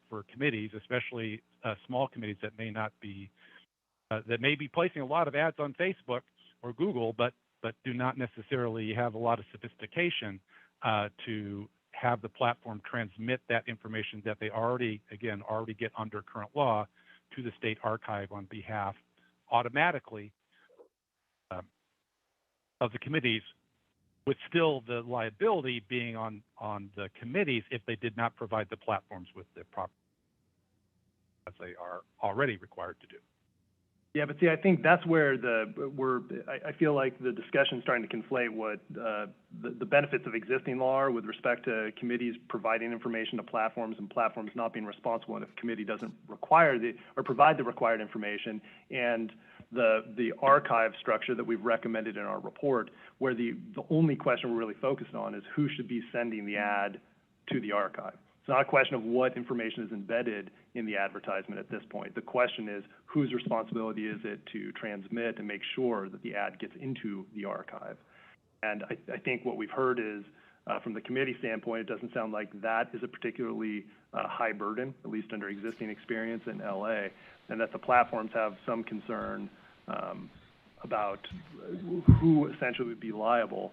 for committees, especially small committees that may not be, that may be placing a lot of ads on Facebook or Google, but do not necessarily have a lot of sophistication to have the platform transmit that information that they already get under current law to the state archive on behalf automatically of the committees, with still the liability being on the committees if they did not provide the platforms with the proper, as they are already required to do. Yeah, but see, I think that's where I feel like the discussion is starting to conflate what the benefits of existing law are with respect to committees providing information to platforms and platforms not being responsible and if a committee doesn't require or provide the required information, and the archive structure that we've recommended in our report, where the only question we're really focused on is who should be sending the ad to the archive. It's not a question of what information is embedded in the advertisement at this point. The question is whose responsibility is it to transmit and make sure that the ad gets into the archive. And I think what we've heard is, from the committee standpoint, it doesn't sound like that is a particularly high burden, at least under existing experience in LA, and that the platforms have some concern about who essentially would be liable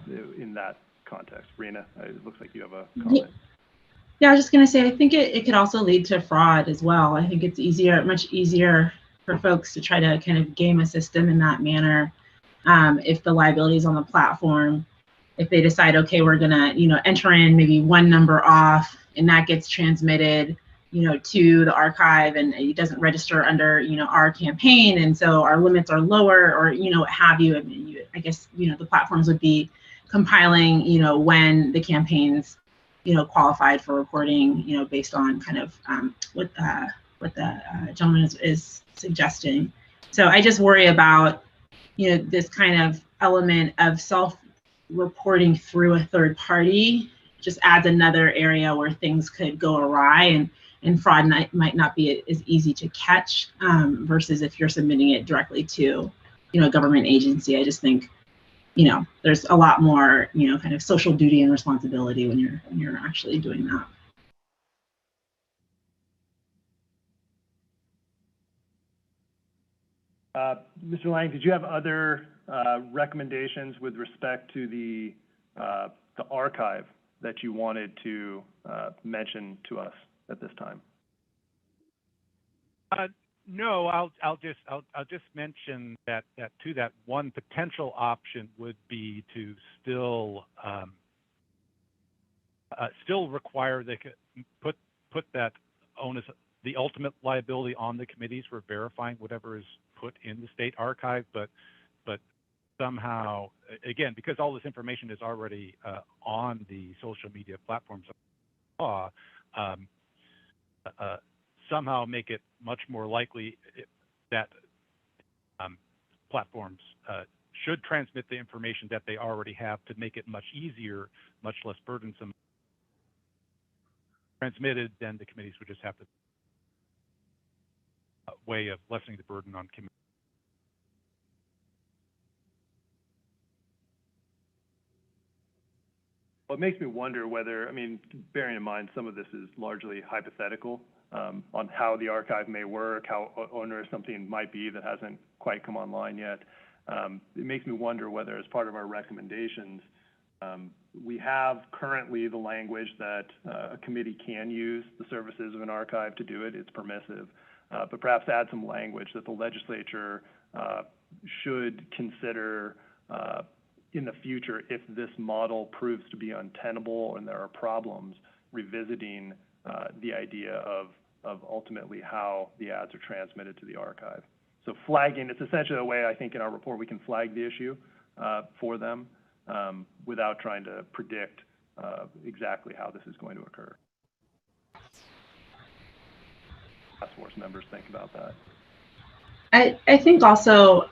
in that context. Rena, it looks like you have a comment. Yeah, I was just going to say, I think it could also lead to fraud as well. I think it's much easier for folks to try to kind of game a system in that manner. If the liability is on the platform, if they decide, okay, we're going to, enter in maybe one number off and that gets transmitted, to the archive and it doesn't register under, our campaign. And so our limits are lower or, what have you. I guess, the platforms would be compiling, when the campaigns qualified for reporting, based on kind of what the gentleman is suggesting. So I just worry about, this kind of element of self-reporting through a third party just adds another area where things could go awry, and fraud might not be as easy to catch versus if you're submitting it directly to, a government agency. I just think, there's a lot more, kind of social duty and responsibility when you're actually doing that. Mr. Lang, did you have other recommendations with respect to the archive that you wanted to mention to us at this time? No, I'll just mention that to that one potential option would be to still require they could put that onus, the ultimate liability on the committees for verifying whatever is put in the state archive, but somehow, again, because all this information is already on the social media platforms of law, somehow make it much more likely that platforms should transmit the information that they already have to make it much easier, much less burdensome transmitted, then the committees would just have to way of lessening the burden on committees. Well, it makes me wonder whether, bearing in mind some of this is largely hypothetical on how the archive may work, how onerous something might be that hasn't quite come online yet. It makes me wonder whether, as part of our recommendations, we have currently the language that a committee can use the services of an archive to do it. It's permissive, but perhaps add some language that the legislature should consider in the future if this model proves to be untenable and there are problems, revisiting the idea of ultimately how the ads are transmitted to the archive. So flagging, it's essentially a way I think in our report we can flag the issue for them without trying to predict exactly how this is going to occur. Task force members think about that. I think also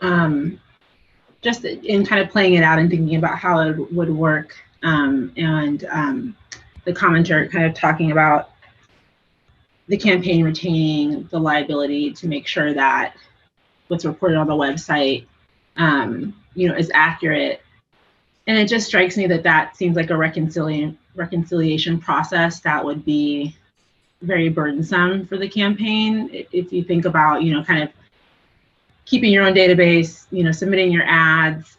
just in kind of playing it out and thinking about how it would work, and the commenter kind of talking about the campaign retaining the liability to make sure that what's reported on the website, is accurate. And it just strikes me that seems like a reconciliation process that would be very burdensome for the campaign. If you think about, kind of keeping your own database, submitting your ads.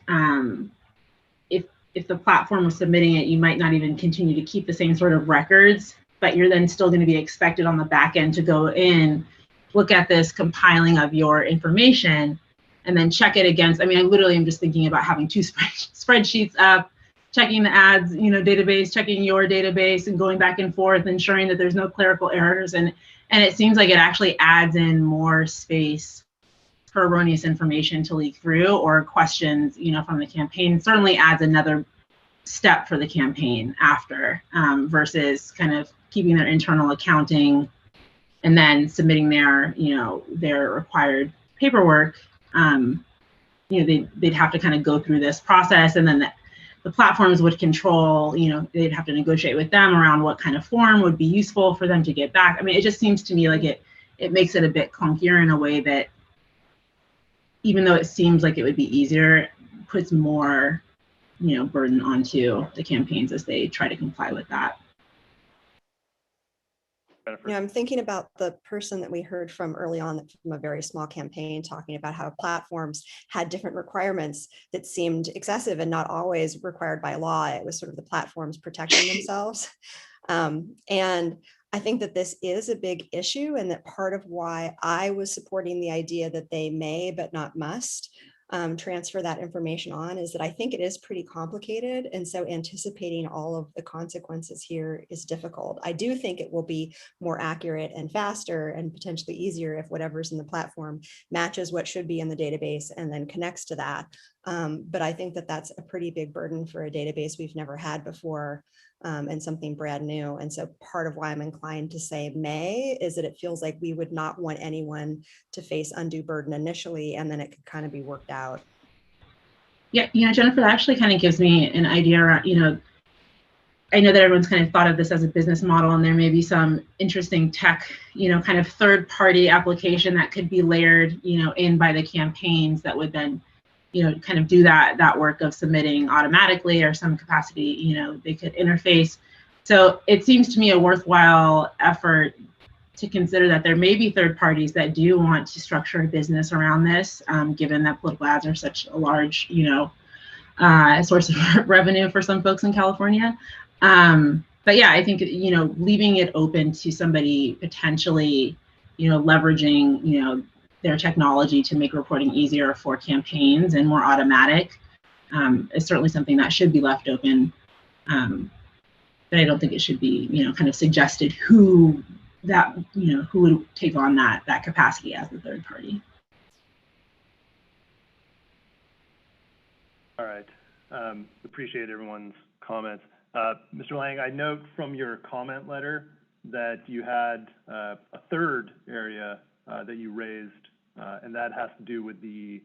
If the platform was submitting it, you might not even continue to keep the same sort of records, but you're then still going to be expected on the back end to go in, look at this compiling of your information, and then check it against. I literally am just thinking about having two spreadsheets up, checking the ads, database, checking your database, and going back and forth, ensuring that there's no clerical errors. And it seems like it actually adds in more space for erroneous information to leak through, or questions, from the campaign. Certainly adds another step for the campaign after, versus kind of keeping their internal accounting and then submitting their required paperwork. They'd have to kind of go through this process, and then the platforms would control, they'd have to negotiate with them around what kind of form would be useful for them to get back. It just seems to me like it makes it a bit clunkier in a way that, even though it seems like it would be easier, puts more, burden onto the campaigns as they try to comply with that. I'm thinking about the person that we heard from early on from a very small campaign talking about how platforms had different requirements that seemed excessive and not always required by law. It was sort of the platforms protecting themselves. And I think that this is a big issue, and that part of why I was supporting the idea that they may, but not must, transfer that information on is that I think it is pretty complicated. And so anticipating all of the consequences here is difficult. I do think it will be more accurate and faster and potentially easier if whatever's in the platform matches what should be in the database and then connects to that. But I think that that's a pretty big burden for a database we've never had before, and something brand new. And so part of why I'm inclined to say may is that it feels like we would not want anyone to face undue burden initially, and then it could kind of be worked out. Yeah, Jennifer, that actually kind of gives me an idea around, I know that everyone's kind of thought of this as a business model, and there may be some interesting tech, kind of third-party application that could be layered, in by the campaigns that would then, kind of do that work of submitting automatically, or some capacity, they could interface. So it seems to me a worthwhile effort to consider that there may be third parties that do want to structure a business around this, given that political ads are such a large, source of revenue for some folks in California. But yeah, I think, leaving it open to somebody potentially, leveraging, their technology to make reporting easier for campaigns and more automatic, is certainly something that should be left open. But I don't think it should be, kind of suggested who would take on that capacity as the third party. All right. Appreciate everyone's comments. Mr. Lang, I note from your comment letter that you had a third area that you raised, and that has to do with the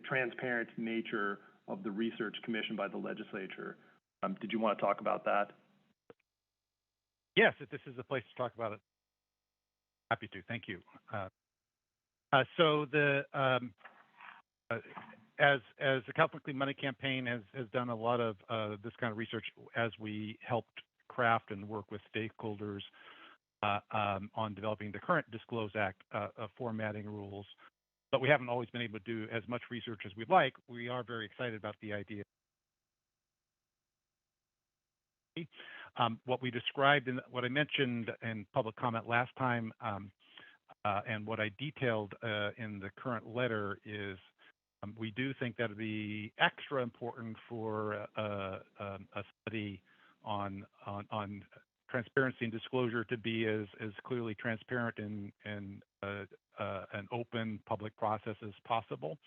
transparent nature of the research commissioned by the legislature. Did you want to talk about that? Yes, if this is the place to talk about it, happy to. Thank you. So as the California Clean Money Campaign has done a lot of this kind of research as we helped craft and work with stakeholders on developing the current Disclose Act formatting rules, but we haven't always been able to do as much research as we'd like. We are very excited about the idea. What we described in what I mentioned in public comment last time, and what I detailed in the current letter is we do think that would be extra important for a study on transparency and disclosure to be as clearly transparent and an open public process as possible.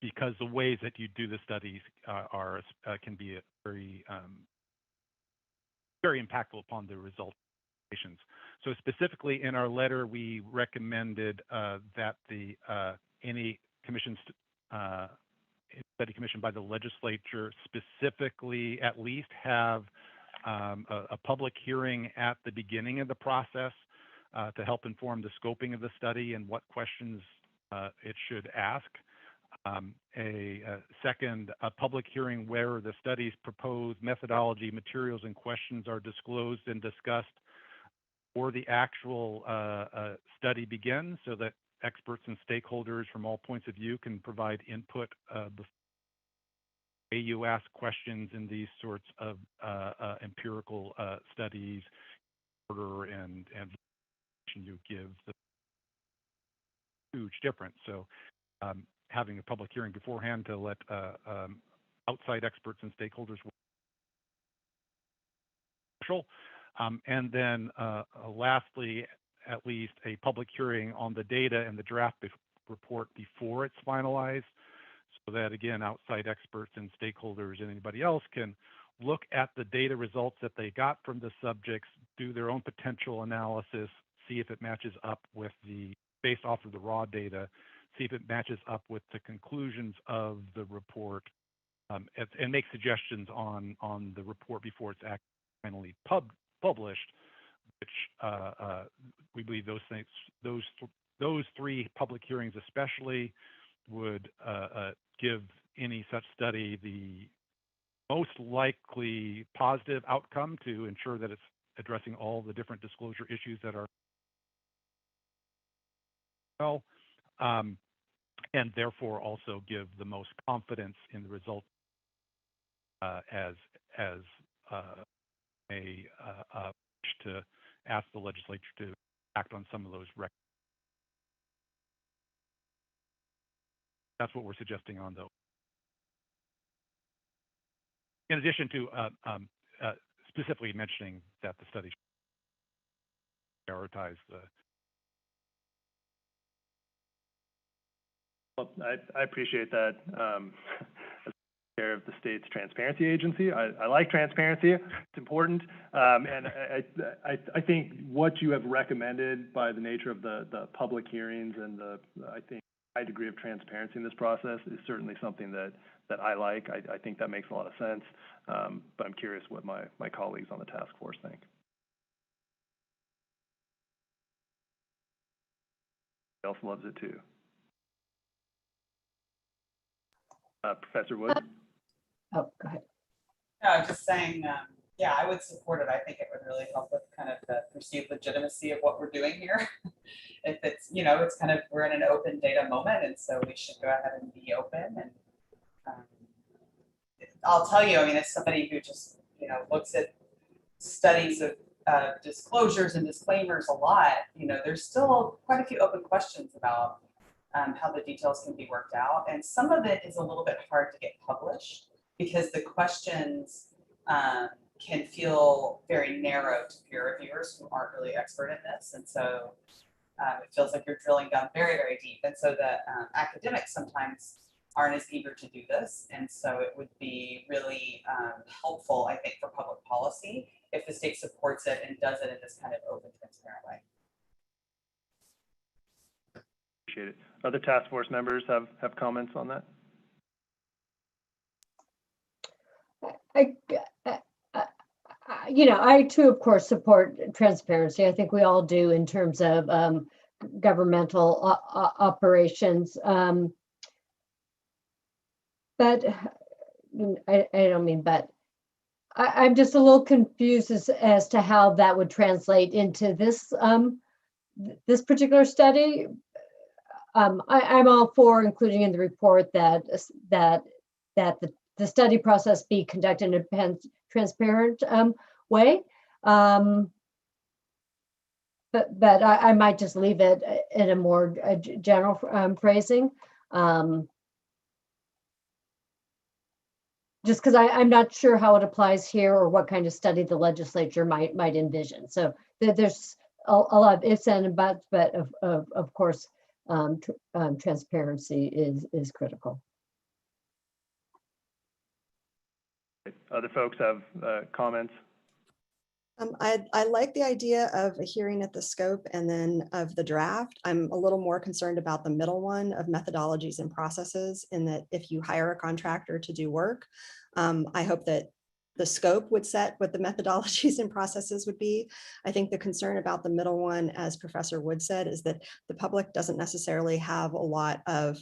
Because the ways that you do the studies can be very impactful upon the results. So specifically in our letter, we recommended that any commissions study commissioned by the legislature specifically at least have a public hearing at the beginning of the process to help inform the scoping of the study and what questions it should ask. Second, a public hearing where the study's proposed methodology, materials, and questions are disclosed and discussed before the actual study begins, so that experts and stakeholders from all points of view can provide input before you ask questions in these sorts of empirical studies, order and you give the huge difference. So having a public hearing beforehand to let outside experts and stakeholders work. And then lastly, at least a public hearing on the data and the draft report before it's finalized, so that again, outside experts and stakeholders and anybody else can look at the data results that they got from the subjects, do their own potential analysis, see if it matches up with based off of the raw data, see if it matches up with the conclusions of the report, and make suggestions on the report before it's actually finally published, which we believe those three public hearings especially would give any such study the most likely positive outcome to ensure that it's addressing all the different disclosure issues that are and therefore also give the most confidence in the results as to ask the legislature to act on some of those records. That's what we're suggesting on those. In addition to specifically mentioning that the study should prioritize the. Well, I appreciate that. As chair of the state's transparency agency, I like transparency. It's important, and I think what you have recommended by the nature of the public hearings and I think high degree of transparency in this process is certainly something that I like. I think that makes a lot of sense, but I'm curious what my colleagues on the task force think. Else loves it too. Professor Wood? Oh, go ahead. No, I was just saying, yeah, I would support it. I think it would really help with kind of the perceived legitimacy of what we're doing here. If it's, you know, it's kind of, we're in an open data moment, and so we should go ahead and be open. And I'll tell you, I mean, as somebody who just, you know, looks at studies of disclosures and disclaimers a lot, you know, there's still quite a few open questions about how the details can be worked out. And some of it is a little bit hard to get published because the questions can feel very narrow to peer reviewers who aren't really expert in this. And so it feels like you're drilling down very, very deep. And so the academics sometimes aren't as eager to do this. And so it would be really helpful, I think, for public policy if the state supports it and does it in this kind of open, transparent way. Appreciate it. Other task force members have comments on that? You know, I too, of course, support transparency. I think we all do in terms of governmental operations. But I don't mean, but I'm just a little confused as to how that would translate into this this particular study. I'm all for including in the report that the study process be conducted in a transparent way. But I might just leave it in a more general phrasing. Just because I'm not sure how it applies here or what kind of study the legislature might envision. So there's a lot of ifs and buts, but of course, transparency is critical. Other folks have comments? I like the idea of a hearing at the scope and then of the draft. I'm a little more concerned about the middle one of methodologies and processes, in that if you hire a contractor to do work, I hope that the scope would set what the methodologies and processes would be. I think the concern about the middle one, as Professor Wood said, is that the public doesn't necessarily have a lot of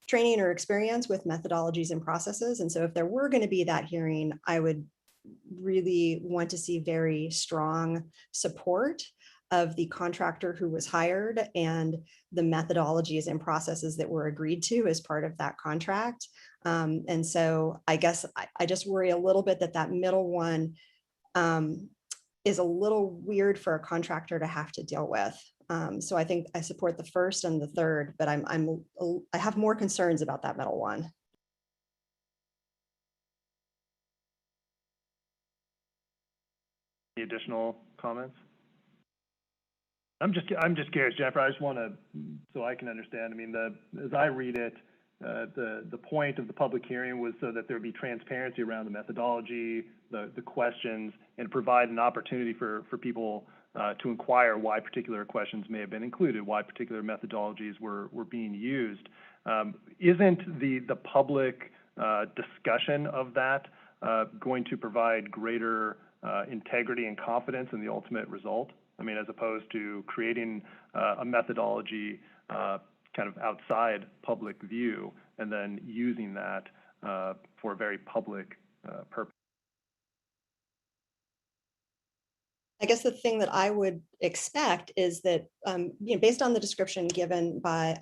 training or experience with methodologies and processes. And so if there were going to be that hearing, I would really want to see very strong support of the contractor who was hired and the methodologies and processes that were agreed to as part of that contract. And so I guess I just worry a little bit that that middle one is a little weird for a contractor to have to deal with. So I think I support the first and the third, but I have more concerns about that middle one. Any additional comments? I'm just curious, Jennifer. I just want to, so I can understand. I mean, as I read it, the point of the public hearing was so that there would be transparency around the methodology, the questions, and provide an opportunity for people to inquire why particular questions may have been included, why particular methodologies were being used. Isn't the public discussion of that going to provide greater integrity and confidence in the ultimate result? I mean, as opposed to creating a methodology kind of outside public view and then using that for a very public purpose. I guess the thing that I would expect is that, based on the description given by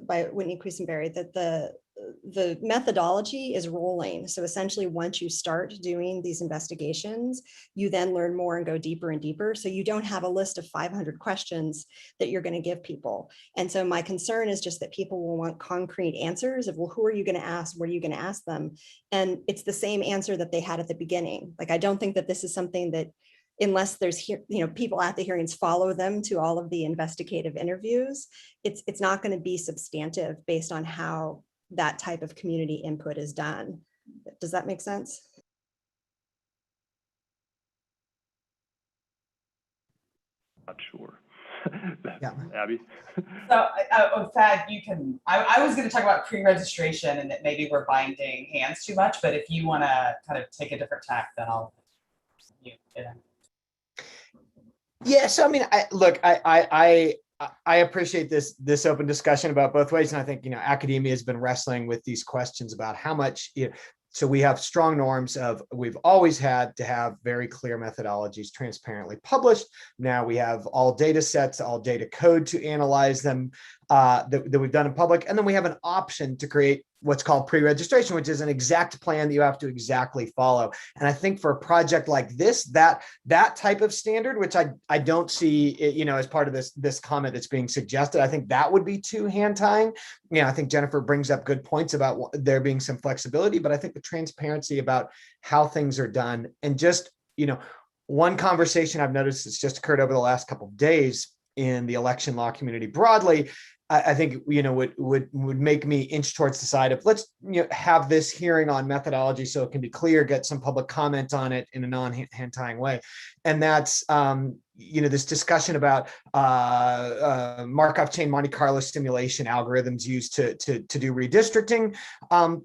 Whitney Quisenberry, that the methodology is rolling. So essentially, once you start doing these investigations, you then learn more and go deeper and deeper. So you don't have a list of 500 questions that you're going to give people. And so my concern is just that people will want concrete answers of, well, who are you going to ask? What are you going to ask them? And it's the same answer that they had at the beginning. Like, I don't think that this is something that, unless there's people at the hearings follow them to all of the investigative interviews, it's not going to be substantive based on how that type of community input is done. Does that make sense? Not sure. Yeah. Abby? So, Thad, you can, I was gonna talk about pre-registration and that maybe we're binding hands too much, but if you wanna kind of take a different tack, then I'll, Yeah, so I mean, I appreciate this open discussion about both ways, and I think academia has been wrestling with these questions about how much. So we have strong norms of we've always had to have very clear methodologies transparently published. Now we have all data sets, all data code to analyze them that we've done in public, and then we have an option to create what's called pre-registration, which is an exact plan that you have to exactly follow. And I think for a project like this, that type of standard, which I don't see, as part of this comment that's being suggested, I think that would be too hand tying. I think Jennifer brings up good points about there being some flexibility, but I think the transparency about how things are done, and just, one conversation I've noticed that's just occurred over the last couple of days in the election law community broadly, I think would make me inch towards the side of let's have this hearing on methodology so it can be clear, get some public comment on it in a non-hand tying way, and that's this discussion about Markov chain Monte Carlo simulation algorithms used to do redistricting.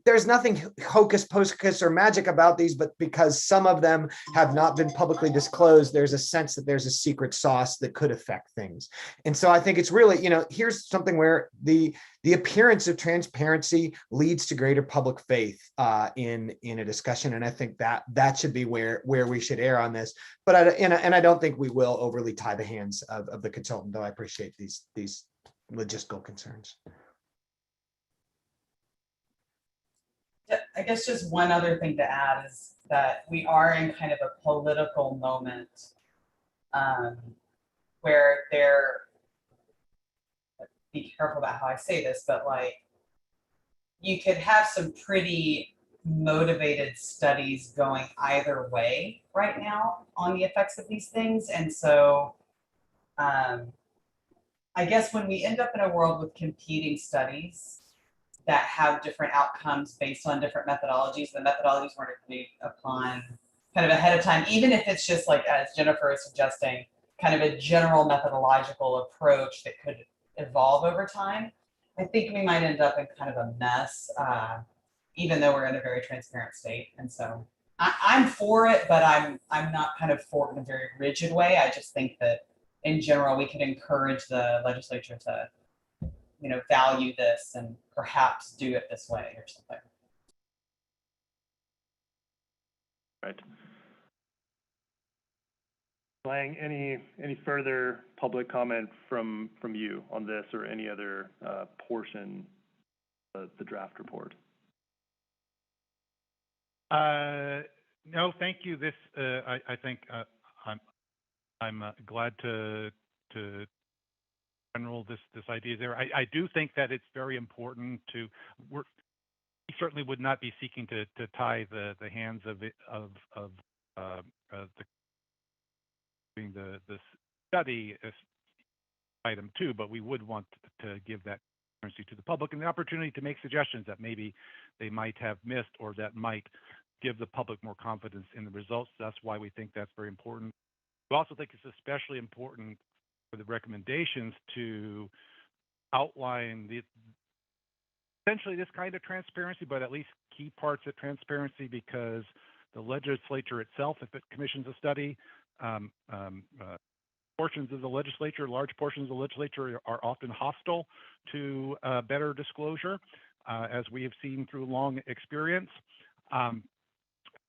There's nothing hocus pocus or magic about these, but because some of them have not been publicly disclosed, there's a sense that there's a secret sauce that could affect things. And so I think it's really, here's something where the appearance of transparency leads to greater public faith in a discussion, and I think that should be where we should err on this. But I don't think we will overly tie the hands of the consultant, though I appreciate these logistical concerns. I guess just one other thing to add is that we are in kind of a political moment where be careful about how I say this, but like you could have some pretty motivated studies going either way right now on the effects of these things. And so I guess when we end up in a world with competing studies that have different outcomes based on different methodologies, the methodologies weren't agreed upon kind of ahead of time, even if it's just like, as Jennifer is suggesting, kind of a general methodological approach that could evolve over time, I think we might end up in kind of a mess, even though we're in a very transparent state. And so I'm for it, but I'm not kind of for it in a very rigid way. I just think that in general, we could encourage the legislature to, value this and perhaps do it this way or something. Right. Lang, any further public comment from you on this or any other portion of the draft report? No, thank you. This I think I'm glad to general this idea there. I do think that it's very important to we certainly would not be seeking to tie the hands of the study item too, but we would want to give that transparency to the public and the opportunity to make suggestions that maybe they might have missed or that might give the public more confidence in the results. That's why we think that's very important. We also think it's especially important for the recommendations to outline essentially this kind of transparency, but at least key parts of transparency, because the legislature itself, if it commissions a study, portions of the legislature, large portions of the legislature are often hostile to better disclosure, as we have seen through long experience.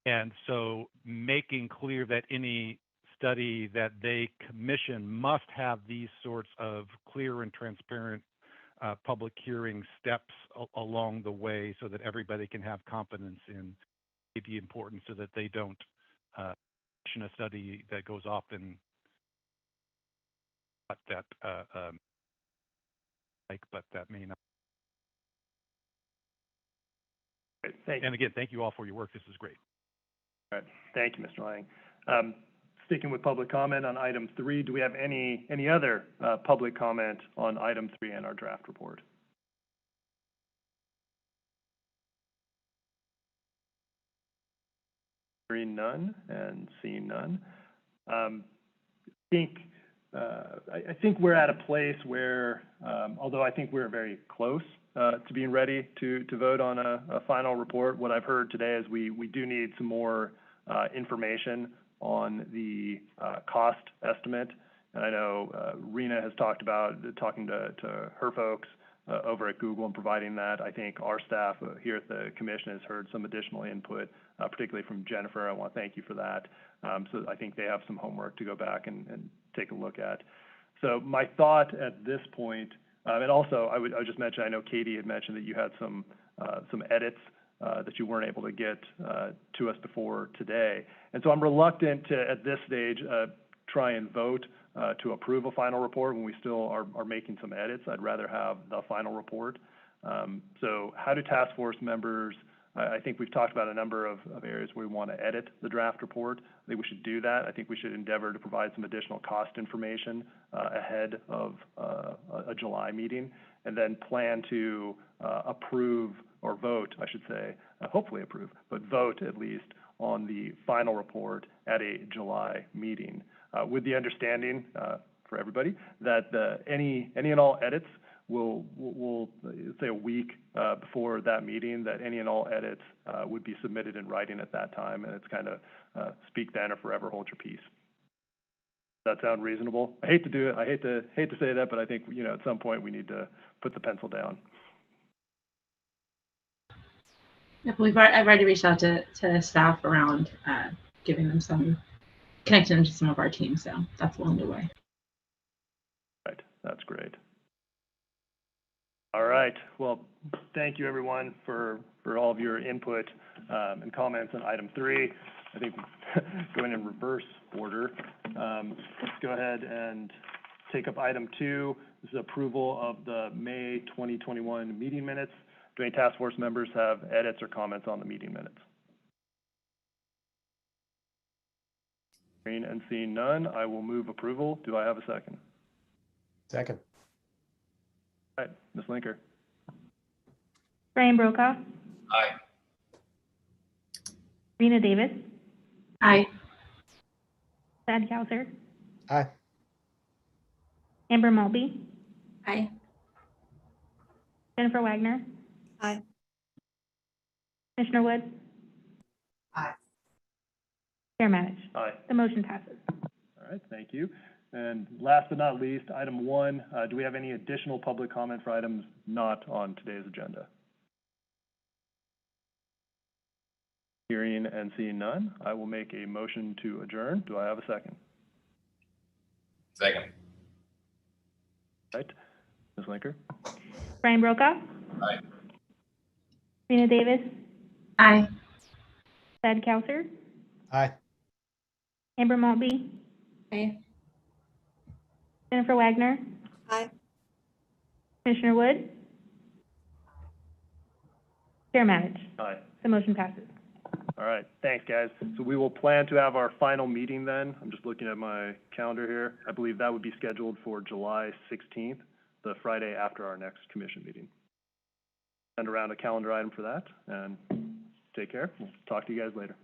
And so making clear that any study that they commission must have these sorts of clear and transparent public hearing steps along the way so that everybody can have confidence in the importance, so that they don't commission a study that goes off and that but that may not. Great. Thank you. And again, thank you all for your work. This is great. All right. Thank you, Mr. Lang. Sticking with public comment on item 3, do we have any other public comment on item 3 in our draft report? Hearing none and seeing none. I think I think we're at a place where, although I think we're very close to being ready to vote on a final report, what I've heard today is we do need some more information on the cost estimate. And I know Rena has talked about talking to her folks over at Google and providing that. I think our staff here at the commission has heard some additional input, particularly from Jennifer. I want to thank you for that. So I think they have some homework to go back and take a look at. So my thought at this point, and also I would just mention, I know Katie had mentioned that you had some edits that you weren't able to get to us before today. And so I'm reluctant to, at this stage, try and vote to approve a final report when we still are making some edits. I'd rather have the final report. So how do task force members, I think we've talked about a number of areas where we want to edit the draft report. I think we should do that. I think we should endeavor to provide some additional cost information ahead of a July meeting, and then plan to approve or vote, I should say, hopefully approve, but vote at least on the final report at a July meeting, with the understanding for everybody that any and all edits will say a week before that meeting, that any and all edits would be submitted in writing at that time, and it's kind of speak then or forever hold your peace. Does that sound reasonable? I hate to do it. I hate to say that, but I think, you know, at some point we need to put the pencil down. Yep, I've already reached out to staff around giving them some connection to some of our teams, so that's along the way. Right, that's great. All right, well, thank you everyone for all of your input and comments on item 3. I think going in reverse order, let's go ahead and take up item 2. This is approval of the May 2021 meeting minutes. Do any task force members have edits or comments on the meeting minutes? Hearing and seeing none, I will move approval. Do I have a second? Second. All right, Ms. Linker. Brian Brokaw. Aye. Rena Davis. Aye. Thad Kauser. Aye. Amber Maltby. Aye. Jennifer Wagner. Aye. Commissioner Wood. Aye. Chair Manage. Aye. The motion passes. All right, thank you. And last but not least, item 1, do we have any additional public comment for items not on today's agenda? Hearing and seeing none, I will make a motion to adjourn. Do I have a second? Second. All right, Ms. Linker. Brian Brokaw. Aye. Rena Davis. Aye. Thad Kauser. Aye. Amber Maltby. Aye. Jennifer Wagner. Aye. Commissioner Wood. Chair Manage. Aye. The motion passes. All right, thanks, guys. So we will plan to have our final meeting then. I'm just looking at my calendar here. I believe that would be scheduled for July 16th, the Friday after our next commission meeting. Send around a calendar item for that, and take care. We'll talk to you guys later.